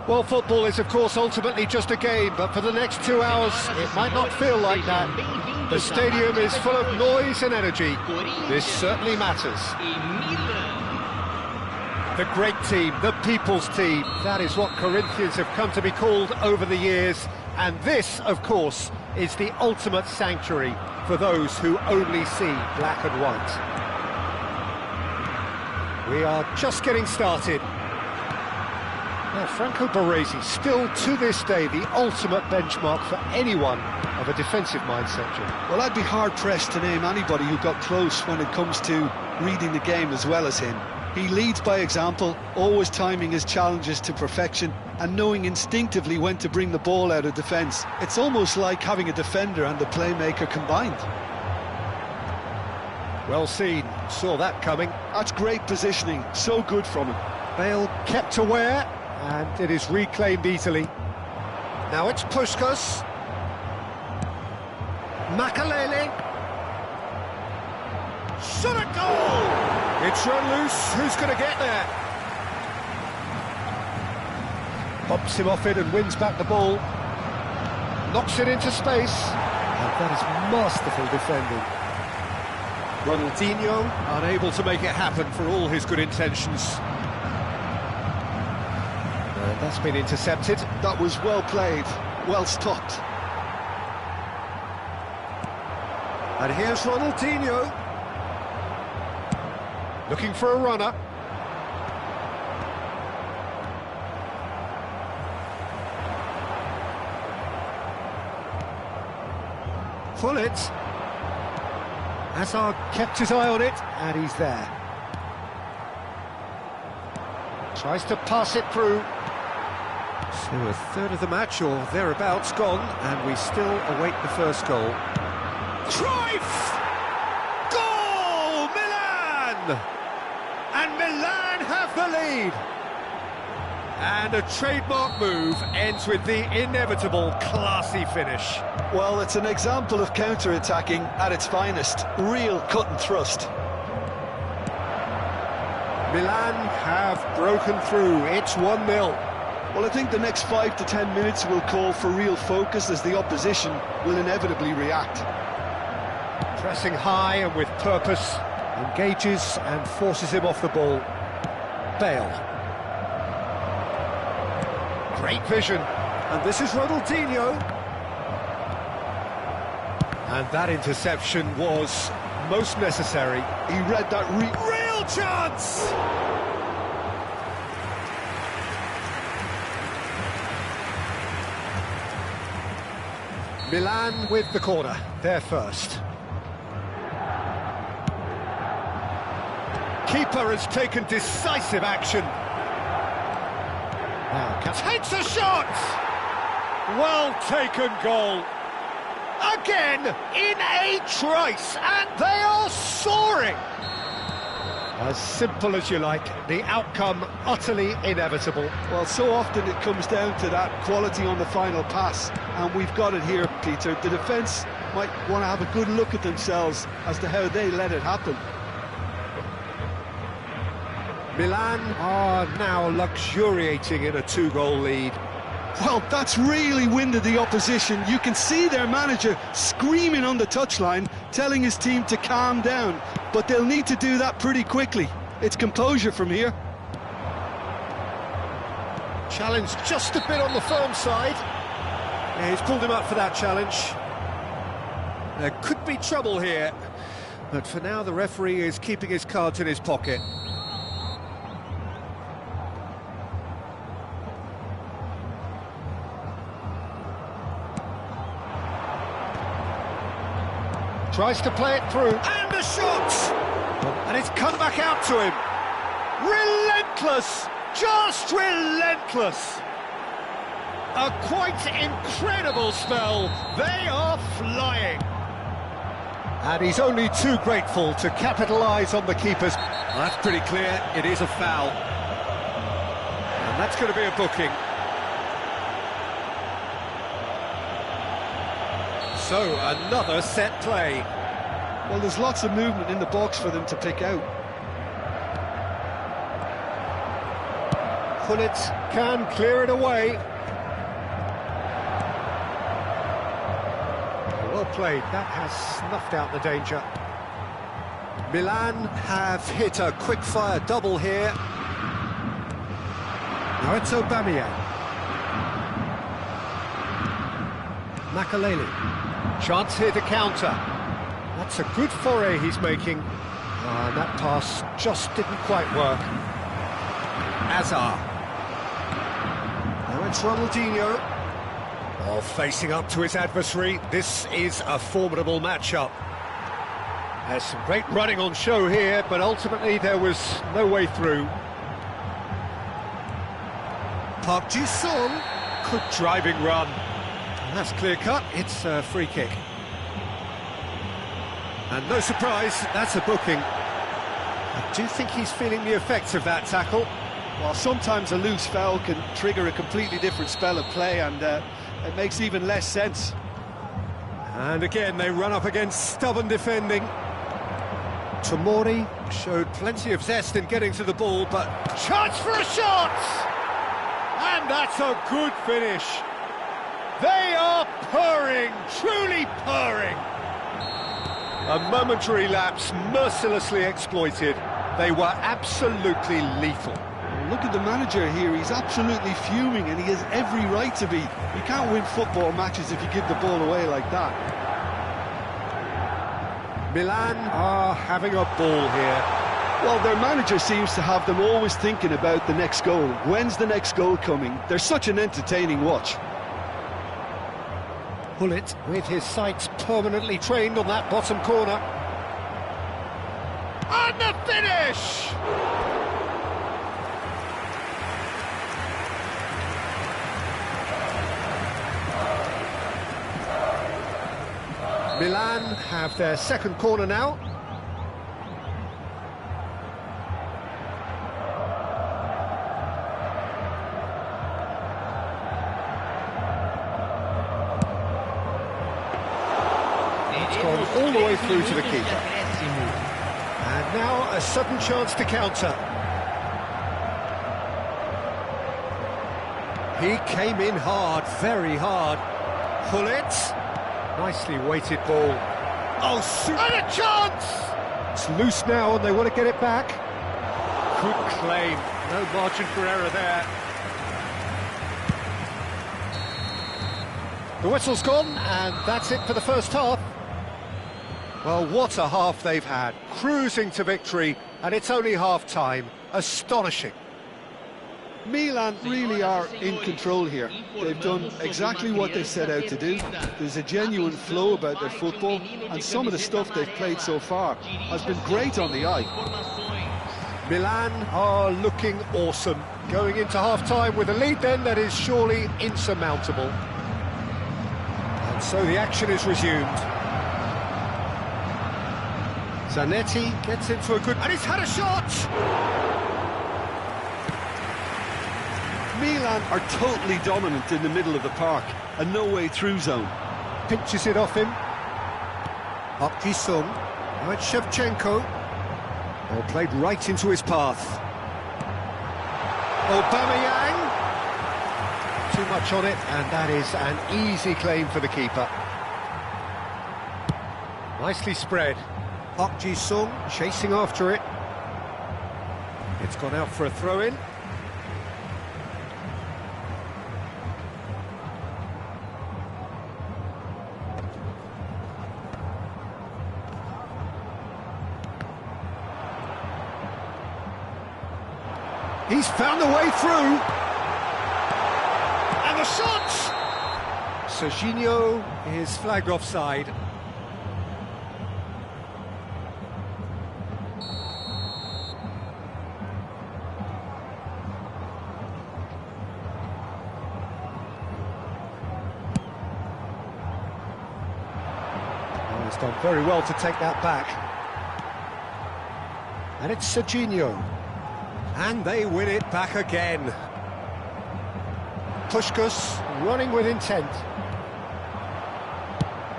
Well, football is, of course, ultimately just a game, but for the next 2 hours, it might not feel like that. The stadium is full of noise and energy. This certainly matters. The great team, the people's team, that is what Corinthians have come to be called over the years. And this, of course, is the ultimate sanctuary for those who only see black and white. We are just getting started. Now, Franco Baresi, still to this day, the ultimate benchmark for anyone of a defensive mindset, Jim. Well, I'd be hard-pressed to name anybody who got close when it comes to reading the game as well as him. He leads by example, always timing his challenges to perfection and knowing instinctively when to bring the ball out of defence. It's almost like having a defender and a playmaker combined. Well seen, saw that coming. That's great positioning, so good from him. Bale kept aware, and it is reclaimed easily. Now it's Puskas. Makalele. Shot a goal! It's run loose, who's going to get there? Bumps him off it and wins back the ball. Knocks it into space. And that is masterful defending. Ronaldinho, unable to make it happen for all his good intentions. And that's been intercepted. That was well played, well stopped. And here's Ronaldinho. Looking for a runner. Pullet. Hazard kept his eye on it, and he's there. Tries to pass it through. So a third of the match, or thereabouts, gone, and we still await the first goal. Cruyff! Goal! Milan! And Milan have the lead! And a trademark move ends with the inevitable classy finish. Well, it's an example of counter-attacking at its finest. Real cut and thrust. Milan have broken through. It's 1-0. Well, I think the next 5 to 10 minutes will call for real focus as the opposition will inevitably react. Pressing high and with purpose, engages and forces him off the ball. Bale. Great vision, and this is Ronaldinho. And that interception was most necessary. He read that real chance! Milan with the corner, they're first. Keeper has taken decisive action. Now, takes a shot! Well taken goal. Again, in a trice, and they are soaring. As simple as you like, the outcome utterly inevitable. Well, so often it comes down to that quality on the final pass, and we've got it here, Peter. The defence might want to have a good look at themselves as to how they let it happen. Milan are now luxuriating in a 2-goal lead. Well, that's really winded the opposition. You can see their manager screaming on the touchline, telling his team to calm down. But they'll need to do that pretty quickly. It's composure from here. Challenge just a bit on the firm side. Yeah, he's pulled him up for that challenge. There could be trouble here. But for now, the referee is keeping his cards in his pocket. Tries to play it through, and a shot! And it's come back out to him. Relentless, just relentless. A quite incredible spell. They are flying. And he's only too grateful to capitalise on the keepers. Well, that's pretty clear, it is a foul. And that's going to be a booking. So, another set play. Well, there's lots of movement in the box for them to pick out. Gullit can clear it away. Well played, that has snuffed out the danger. Milan have hit a quick-fire double here. Now it's Aubameyang. Makaleli. Chance here to counter. That's a good foray he's making. And that pass just didn't quite work. Azar. Now it's Ronaldinho. Oh, facing up to his adversary. This is a formidable matchup. There's some great running on show here, but ultimately there was no way through. Park Ji-sung, good driving run. And that's clear cut, it's a free kick. And no surprise, that's a booking. I do think he's feeling the effects of that tackle. Well, sometimes a loose foul can trigger a completely different spell of play, and it makes even less sense. And again, they run up against stubborn defending. Tomori showed plenty of zest in getting to the ball, but chance for a shot! And that's a good finish. They are purring, truly purring. A momentary lapse, mercilessly exploited. They were absolutely lethal. Look at the manager here, he's absolutely fuming, and he has every right to be. You can't win football matches if you give the ball away like that. Milan are having a ball here. Well, their manager seems to have them always thinking about the next goal. When's the next goal coming? They're such an entertaining watch. Gullit with his sights permanently trained on that bottom corner. And the finish! Milan have their second corner now. It's gone all the way through to the keeper. And now a sudden chance to counter. He came in hard, very hard. Gullit. Nicely weighted ball. Oh, and a chance! It's loose now and they want to get it back. Good claim. No margin for error there. The whistle's gone and that's it for the first half. Well, what a half they've had. Cruising to victory and it's only half-time. Astonishing. Milan really are in control here. They've done exactly what they set out to do. There's a genuine flow about their football, and some of the stuff they've played so far has been great on the eye. Milan are looking awesome. Going into half-time with a lead then that is surely insurmountable. And so the action is resumed. Zanetti gets into a good... and he's had a shot! Milan are totally dominant in the middle of the park, a no-way-through zone. Pinches it off him. Park Ji-sung. Now it's Shevchenko. All played right into his path. Aubameyang. Too much on it, and that is an easy claim for the keeper. Nicely spread. Park Ji-sung chasing after it. It's gone out for a throw-in. He's found the way through. And the shot! Serginho is flagged offside. Oh, he's done very well to take that back. And it's Serginho. And they win it back again. Puskás running with intent.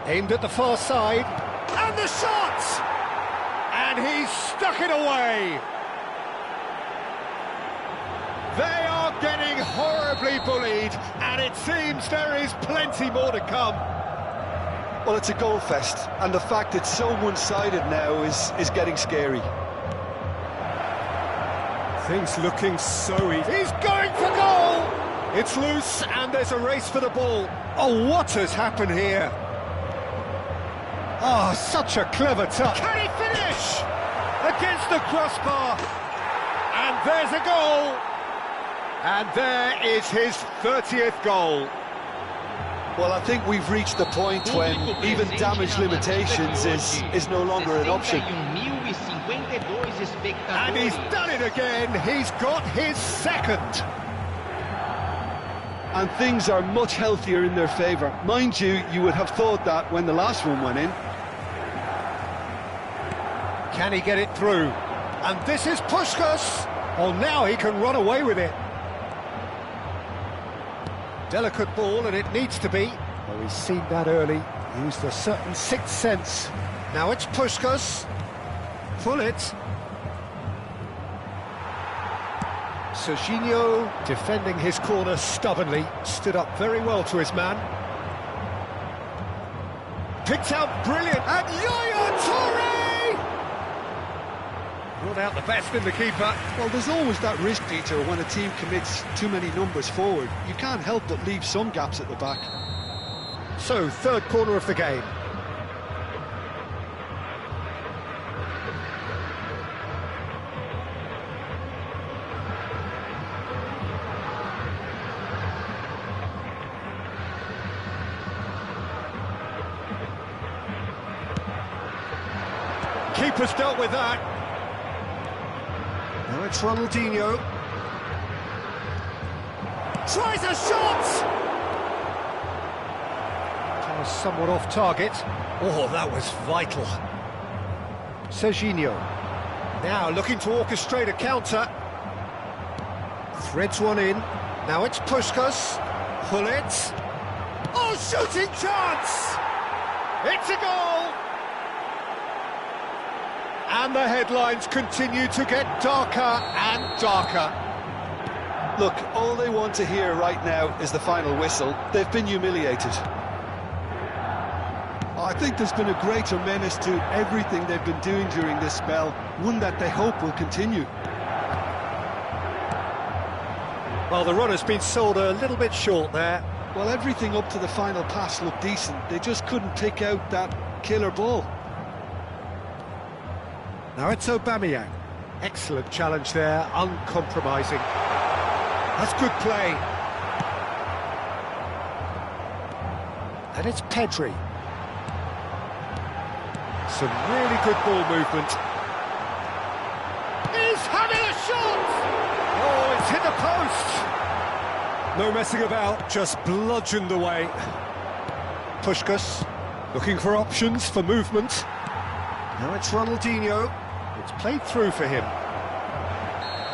Aimed at the far side. And the shot! And he's stuck it away. They are terribly bullied, and it seems there is plenty more to come. Well, it's a goal fest, and the fact it's so one-sided now is getting scary. Things looking so easy. He's going for goal! It's loose, and there's a race for the ball. Oh, what has happened here? Oh, such a clever touch. Can he finish? Against the crossbar. And there's a goal. And there is his 30th goal. Well, I think we've reached the point when even damage limitations is no longer an option. And he's done it again. He's got his second. And things are much healthier in their favour. Mind you, you would have thought that when the last one went in. Can he get it through? And this is Puskás. Oh, now he can run away with it. Delicate ball, and it needs to be. Oh, he's seen that early. Used a certain sixth sense. Now it's Puskás. Full it. Serginho, defending his corner stubbornly, stood up very well to his man. Picked out brilliant, and Yaya Touré! Brought out the best in the keeper. Well, there's always that risk, Peter, when a team commits too many numbers forward. You can't help but leave some gaps at the back. So, third corner of the game. Keeper's dealt with that. Now it's Ronaldinho. Tries a shot! Somewhat off target. Oh, that was vital. Serginho. Now looking to orchestrate a counter. Threads one in. Now it's Puskás. Pull it. Oh, shooting chance! It's a goal! And the headlines continue to get darker and darker. Look, all they want to hear right now is the final whistle. They've been humiliated. I think there's been a greater menace to everything they've been doing during this spell, one that they hope will continue. Well, the run has been sold a little bit short there. Well, everything up to the final pass looked decent. They just couldn't pick out that killer ball. Now it's Aubameyang. Excellent challenge there, uncompromising. That's good play. And it's Pedri. Some really good ball movement. He's having a shot! Oh, it's hit the post! No messing about, just bludgeoned away. Puskás looking for options for movement. Now it's Ronaldinho. It's played through for him.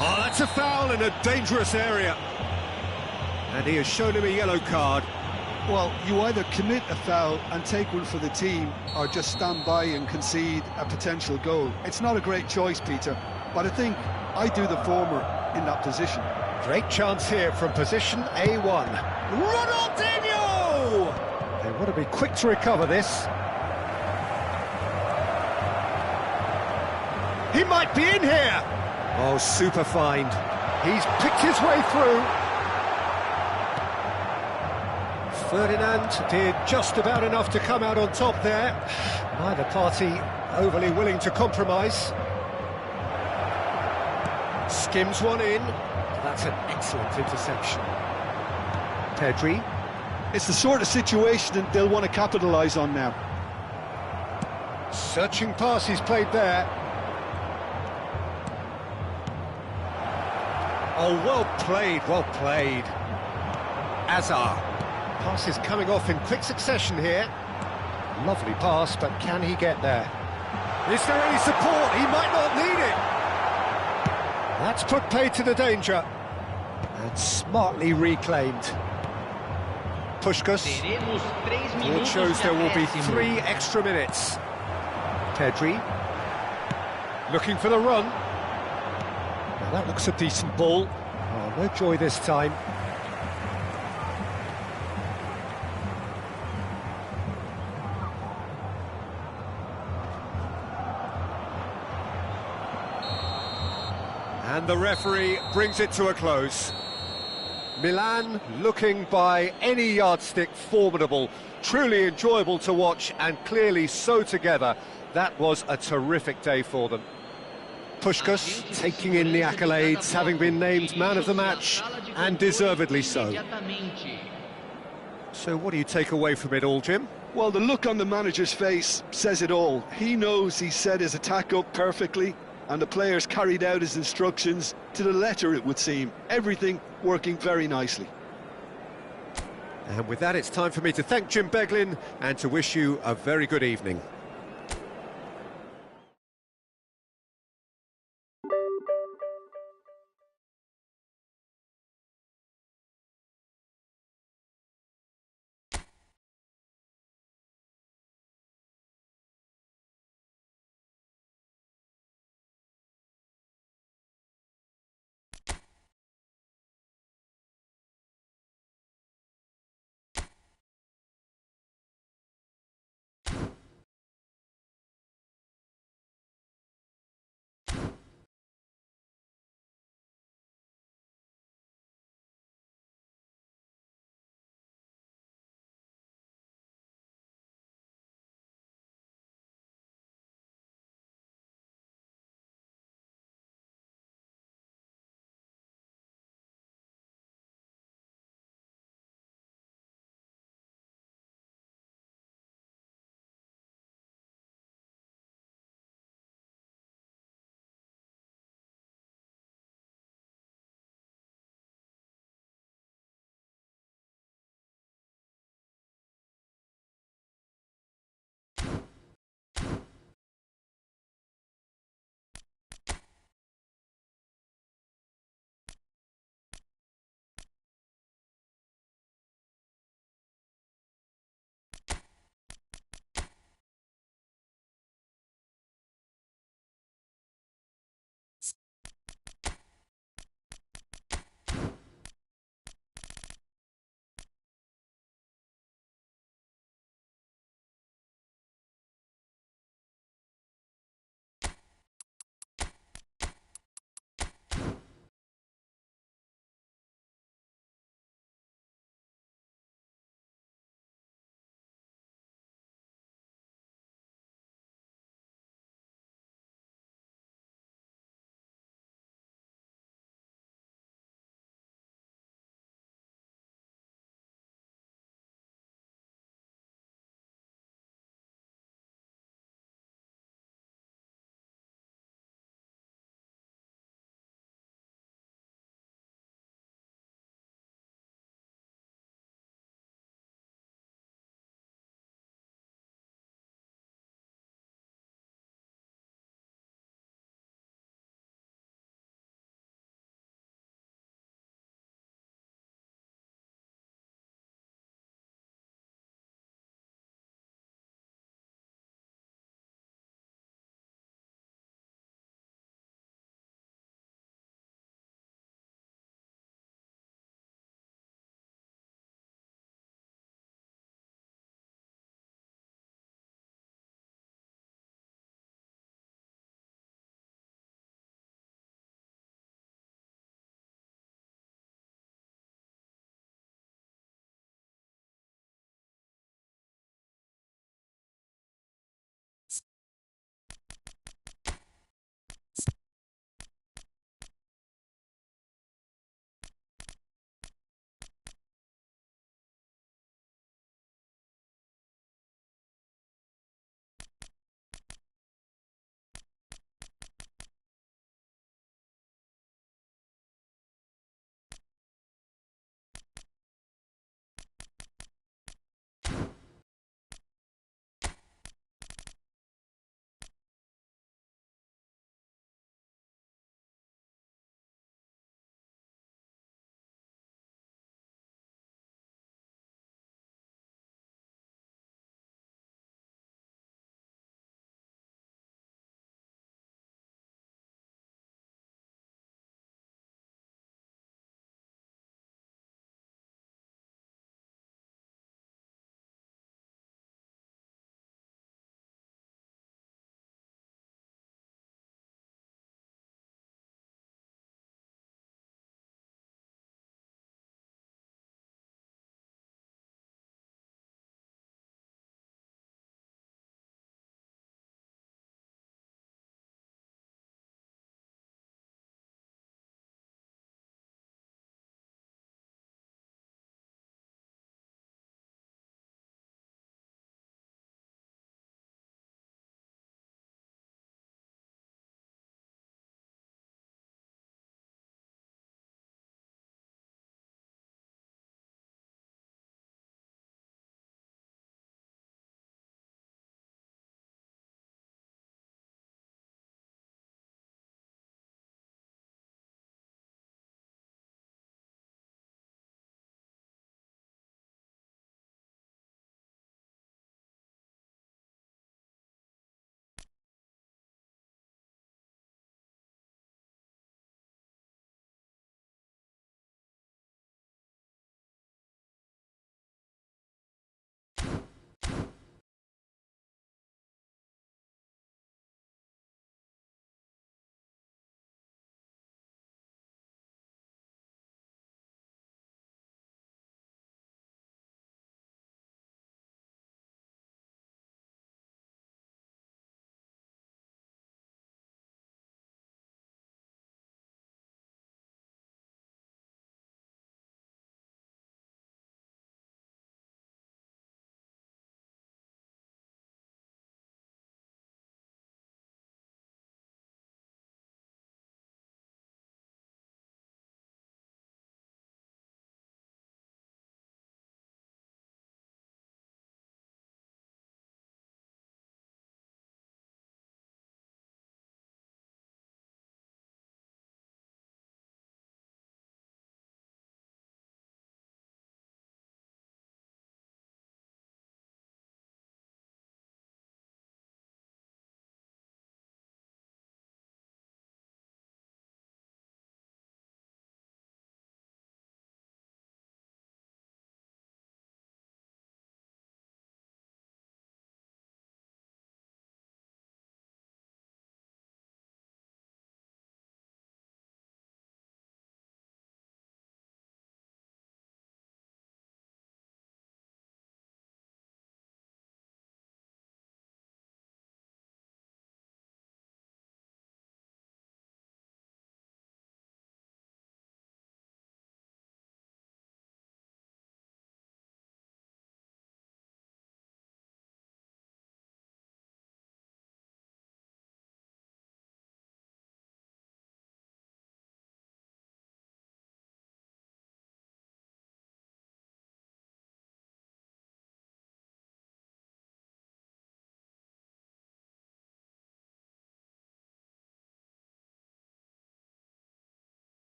Oh, that's a foul in a dangerous area. And he has shown him a yellow card. Well, you either commit a foul and take one for the team, or just stand by and concede a potential goal. It's not a great choice, Peter, but I think I do the former in that position. Great chance here from position A1. Ronaldinho! They want to be quick to recover this. He might be in here! Oh, super find. He's picked his way through. Ferdinand did just about enough to come out on top there. Neither party overly willing to compromise. Skims one in. That's an excellent interception. Pedri. It's the sort of situation that they'll want to capitalise on now. Searching pass he's played there. Oh, well played, well played. Azar. Pass is coming off in quick succession here. Lovely pass, but can he get there? Is there any support? He might not need it. That's put pay to the danger. And smartly reclaimed. Puskás. It shows there will be 3 extra minutes. Pedri. Looking for the run. Now that looks a decent ball. Oh, no joy this time. And the referee brings it to a close. Milan looking by any yardstick formidable, truly enjoyable to watch and clearly so together. That was a terrific day for them. Puskás taking in the accolades, having been named man of the match, and deservedly so. So what do you take away from it all, Jim? Well, the look on the manager's face says it all. He knows he set his attack up perfectly, and the players carried out his instructions to the letter, it would seem. Everything working very nicely. And with that, it's time for me to thank Jim Beglin and to wish you a very good evening.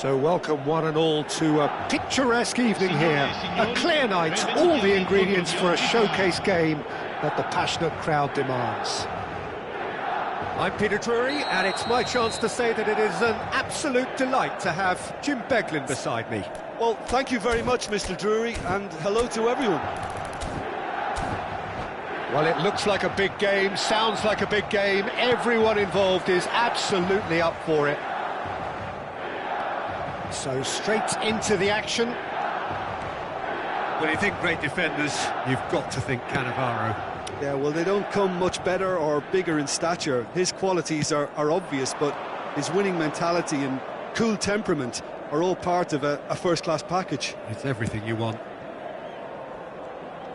So welcome one and all to a picturesque evening here. A clear night, all the ingredients for a showcase game that the passionate crowd demands. I'm Peter Drury, and it's my chance to say that it is an absolute delight to have Jim Beglin beside me. Well, thank you very much, Mr. Drury, and hello to everyone. Well, it looks like a big game, sounds like a big game. Everyone involved is absolutely up for it. So straight into the action. When you think great defenders, you've got to think Cannavaro. Yeah, well, they don't come much better or bigger in stature. His qualities are obvious, but his winning mentality and cool temperament are all part of a first-class package. It's everything you want.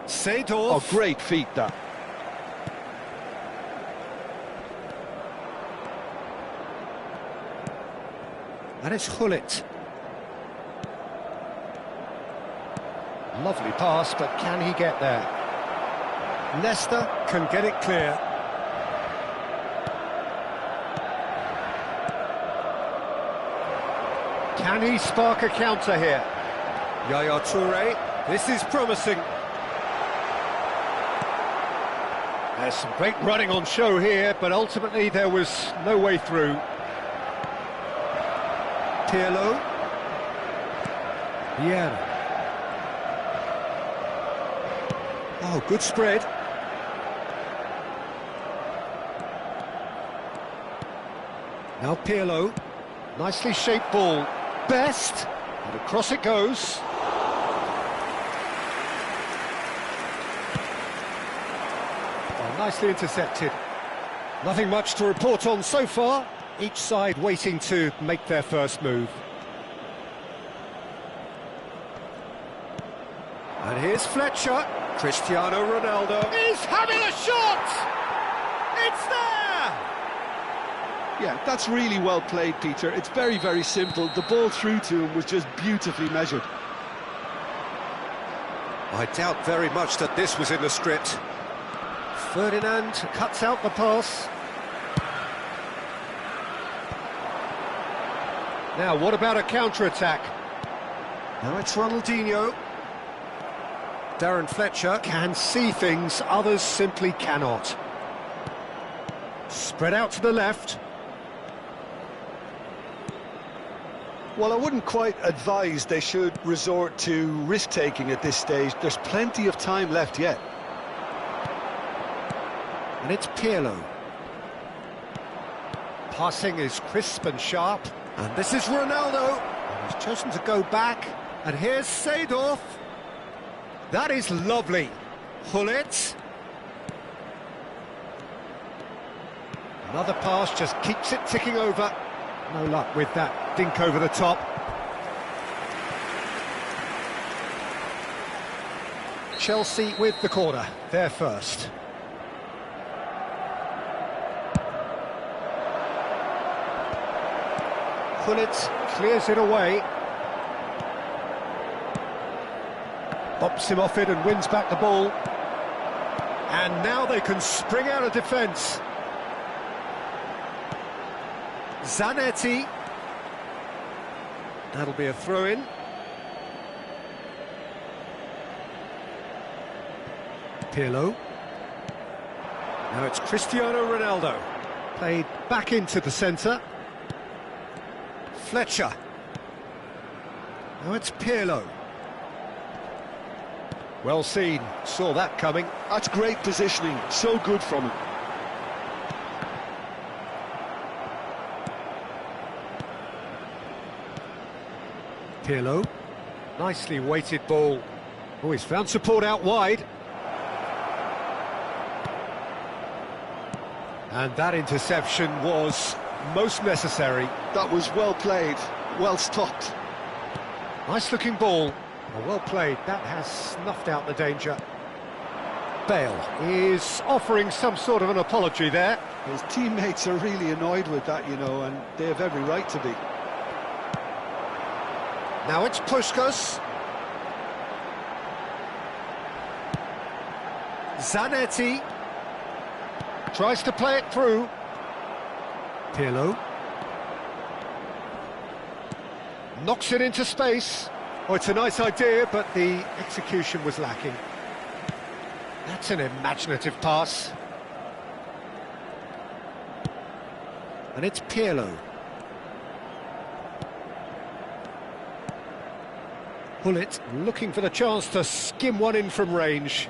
Seedorf. Oh, great feat, that. And it's Gullit. Lovely pass, but can he get there? Leicester can get it clear. Can he spark a counter here? Yaya Toure, this is promising. There's some great running on show here, but ultimately there was no way through. Pirlo. Vieira. Oh, good spread. Now Pirlo. Nicely shaped ball. Best. And across it goes. Oh, nicely intercepted. Nothing much to report on so far. Each side waiting to make their first move. And here's Fletcher. Cristiano Ronaldo is having a shot! It's there! Yeah, that's really well played, Peter. It's very, very simple. The ball through to him was just beautifully measured. I doubt very much that this was in the script. Ferdinand cuts out the pass. Now, what about a counter-attack? Now it's Ronaldinho. Darren Fletcher can see things others simply cannot. Spread out to the left. Well, I wouldn't quite advise they should resort to risk-taking at this stage. There's plenty of time left yet. And it's Pirlo. Passing is crisp and sharp. And this is Ronaldo. He's chosen to go back. And here's Seedorf. That is lovely. Gullit. Another pass just keeps it ticking over. No luck with that dink over the top. Chelsea with the corner. They're first. Gullit clears it away. Bops him off it and wins back the ball. And now they can spring out of defence. Zanetti. That'll be a throw-in. Pirlo. Now it's Cristiano Ronaldo. Played back into the centre. Fletcher. Now it's Pirlo. Well seen, saw that coming. That's great positioning, so good from him. Pirlo, nicely weighted ball. Oh, he's found support out wide. And that interception was most necessary. That was well played, well stopped. Nice looking ball. Oh, well played, that has snuffed out the danger. Bale is offering some sort of an apology there. His teammates are really annoyed with that, you know, and they have every right to be. Now it's Puskas. Zanetti tries to play it through. Pirlo. Knocks it into space. Oh, it's a nice idea, but the execution was lacking. That's an imaginative pass. And it's Pirlo. Pullet looking for the chance to skim one in from range.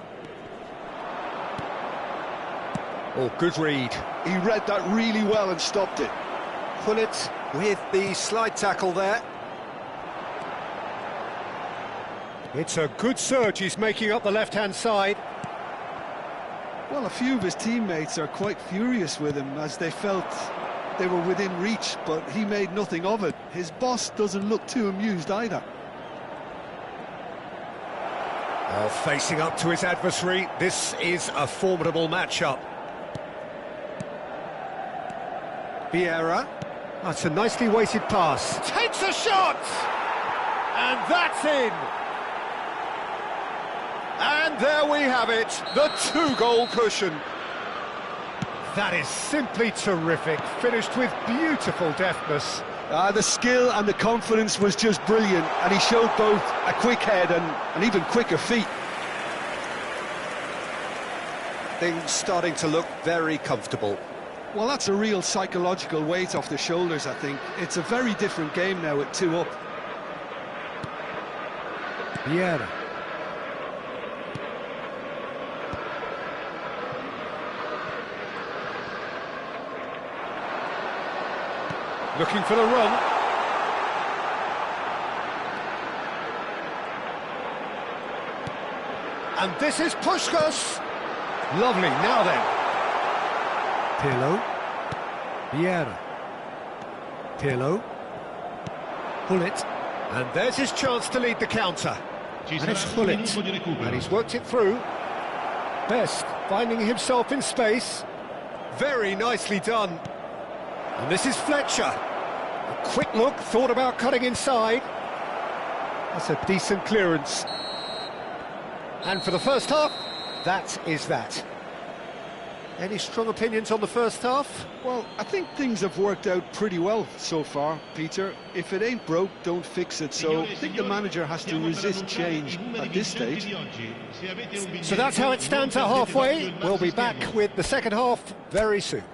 Oh, good read. He read that really well and stopped it. Pullet with the slide tackle there. It's a good surge he's making up the left-hand side. Well, a few of his teammates are quite furious with him as they felt they were within reach, but he made nothing of it. His boss doesn't look too amused either. Oh, facing up to his adversary, this is a formidable matchup. Vieira, that's a nicely weighted pass. Takes a shot! And that's in! And there we have it, the two-goal cushion. That is simply terrific, finished with beautiful deftness. The skill and the confidence was just brilliant, and he showed both a quick head and even quicker feet. Things starting to look very comfortable. Well, that's a real psychological weight off the shoulders, I think. It's a very different game now with 2 up. Vieira. Looking for the run. And this is Puskás. Lovely, now then. Pirlo. Vieira. Pirlo. Pullet. And there's his chance to lead the counter. And it's Pullet. And he's worked it through. Best finding himself in space. Very nicely done. And this is Fletcher. A quick look, thought about cutting inside. That's a decent clearance. And for the first half, that is that. Any strong opinions on the first half? Well, I think things have worked out pretty well so far, Peter. If it ain't broke, don't fix it. So I think the manager has to resist change at this stage. So that's how it stands at halfway. We'll be back with the second half very soon.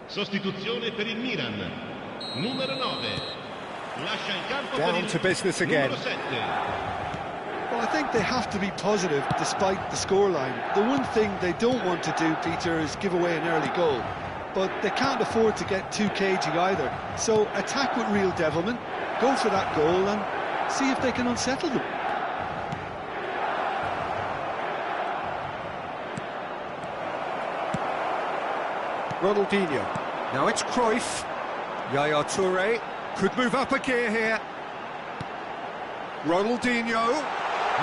Sostituzione per il Milan. Numero 9. Lascia il campo per Down to business again. numero 7. Well, I think they have to be positive despite the scoreline. The one thing they don't want to do, Peter, is give away an early goal. But they can't afford to get too cagey either. So attack with real devilment, go for that goal and see if they can unsettle them. Ronaldinho. Now it's Cruyff. Yaya Touré could move up a gear here. Ronaldinho.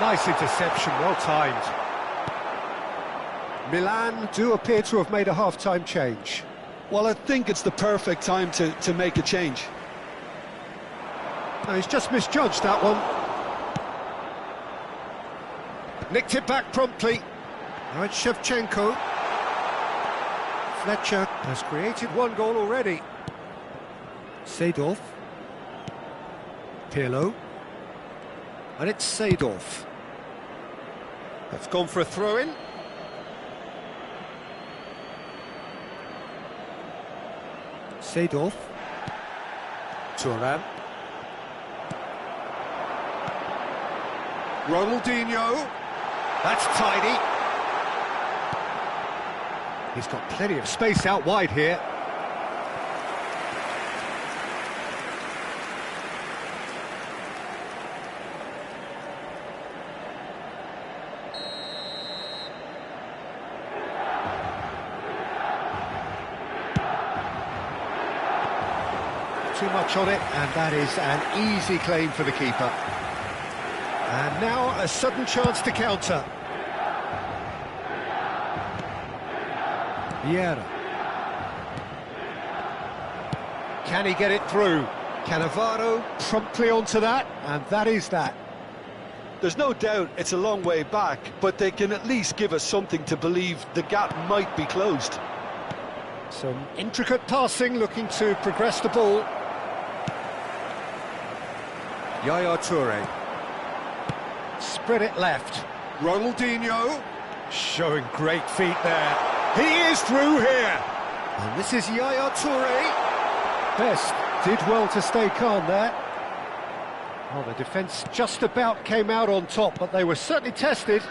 Nice interception, well timed. Milan do appear to have made a half-time change. Well, I think it's the perfect time to make a change. No, he's just misjudged that one. Nicked it back promptly. Now it's Shevchenko. Fletcher has created one goal already. Seedorf. Pirlo. And it's Seedorf. That's gone for a throw-in. Seedorf. Thuram. Ronaldinho. That's tidy. He's got plenty of space out wide here. too much on it, and that is an easy claim for the keeper. And now a sudden chance to counter. Vieira. Can he get it through? Cannavaro promptly onto that, and that is that. There's no doubt it's a long way back, but they can at least give us something to believe the gap might be closed. Some intricate passing, looking to progress the ball. Yaya Toure. Spread it left. Ronaldinho. Showing great feet there. He is through here. And this is Yaya Toure. Best did well to stay calm there. Well, the defence just about came out on top, but they were certainly tested.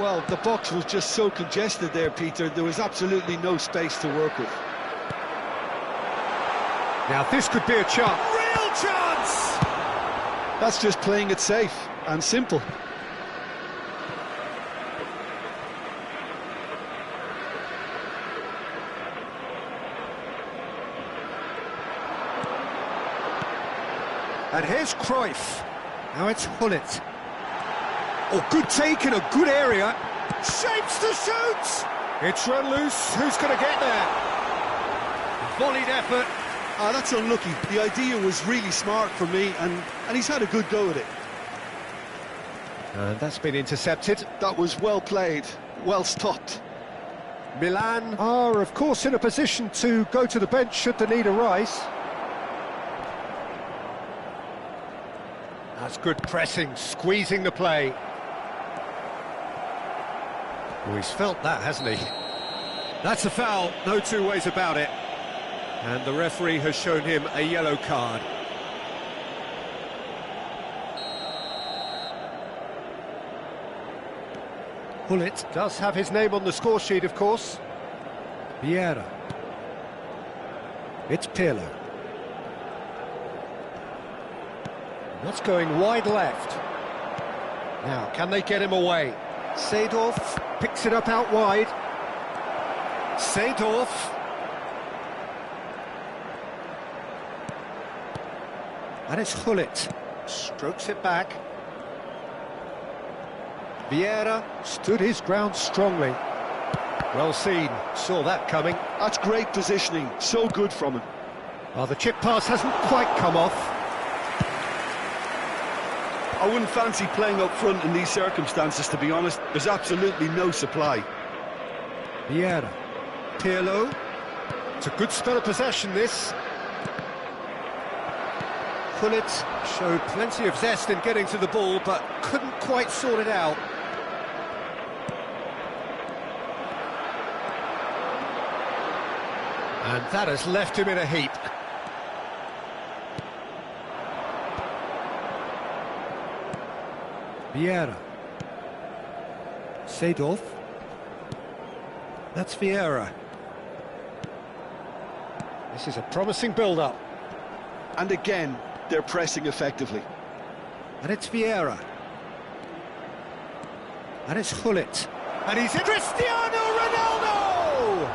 Well, the box was just so congested there, Peter. There was absolutely no space to work with. Now this could be a chance. Real chance! That's just playing it safe and simple. And here's Cruyff. Now it's Hullet. Oh, good take in a good area. Shapes to shoot! It's run loose. Who's going to get there? Volleyed effort. That's unlucky. The idea was really smart for me, and he's had a good go at it. And that's been intercepted. That was well played, well stopped. Milan are, of course, in a position to go to the bench should the need arise. That's good pressing, squeezing the play. Oh, he's felt that, hasn't he? That's a foul, no two ways about it. And the referee has shown him a yellow card. Hullet does have his name on the score sheet, of course. Vieira. It's Pirlo. That's going wide left. Now, can they get him away? Seedorf picks it up out wide. Seedorf. And it's Hullet. Strokes it back. Vieira stood his ground strongly. Well seen, saw that coming. That's great positioning, so good from him. Well, the chip pass hasn't quite come off. I wouldn't fancy playing up front in these circumstances, to be honest. There's absolutely no supply. Vieira. Pirlo. It's a good spell of possession, this. Hullet showed plenty of zest in getting to the ball, but couldn't quite sort it out. And that has left him in a heap. Vieira. Seedorf. That's Vieira. This is a promising build-up. And again, they're pressing effectively. And it's Vieira. And it's Hullet. And he's in. Cristiano Ronaldo!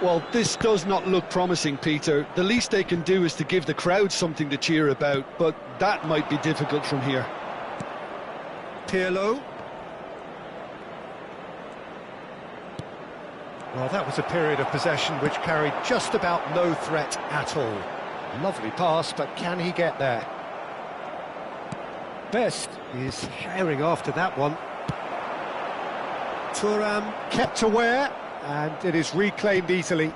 Well, this does not look promising, Peter. The least they can do is to give the crowd something to cheer about, but that might be difficult from here. Pirlo. Well, that was a period of possession which carried just about no threat at all. Lovely pass, but can he get there? Best is herring after that one. Thuram kept aware, and it is reclaimed easily.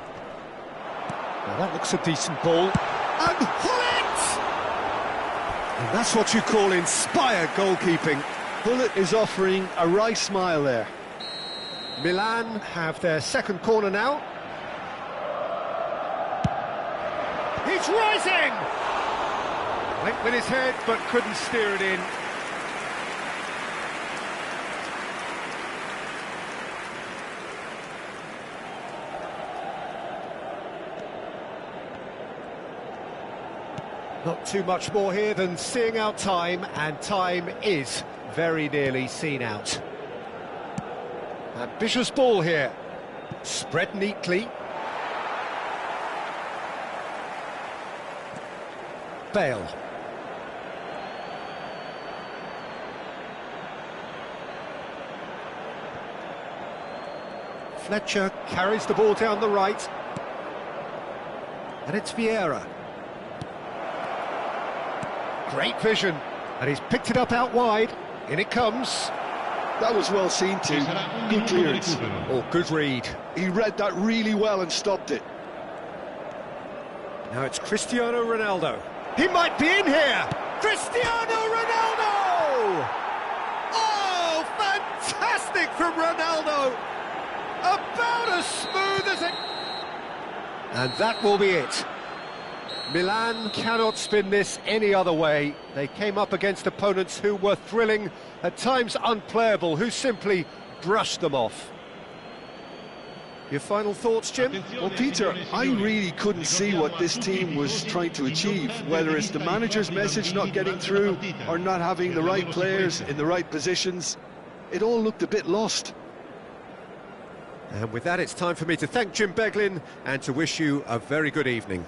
Now that looks a decent ball. And Hullet! And that's what you call inspired goalkeeping. Hullet is offering a wry smile there. Milan have their second corner now. He's rising! Went with his head, but couldn't steer it in. Not too much more here than seeing out time, and time is very nearly seen out. Ambitious ball here. Spread neatly. Bale. Fletcher carries the ball down the right. And it's Vieira. Great vision. And he's picked it up out wide. In it comes. That was well seen too. Good clearance. Oh, good read. He read that really well and stopped it. Now it's Cristiano Ronaldo. He might be in here! Cristiano Ronaldo! Oh, fantastic from Ronaldo! About as smooth as it... And that will be it. Milan cannot spin this any other way. They came up against opponents who were thrilling, at times unplayable, who simply brushed them off. Your final thoughts, Jim? Well, Peter, I really couldn't see what this team was trying to achieve, whether it's the manager's message not getting through or not having the right players in the right positions. It all looked a bit lost. And with that, it's time for me to thank Jim Beglin and to wish you a very good evening.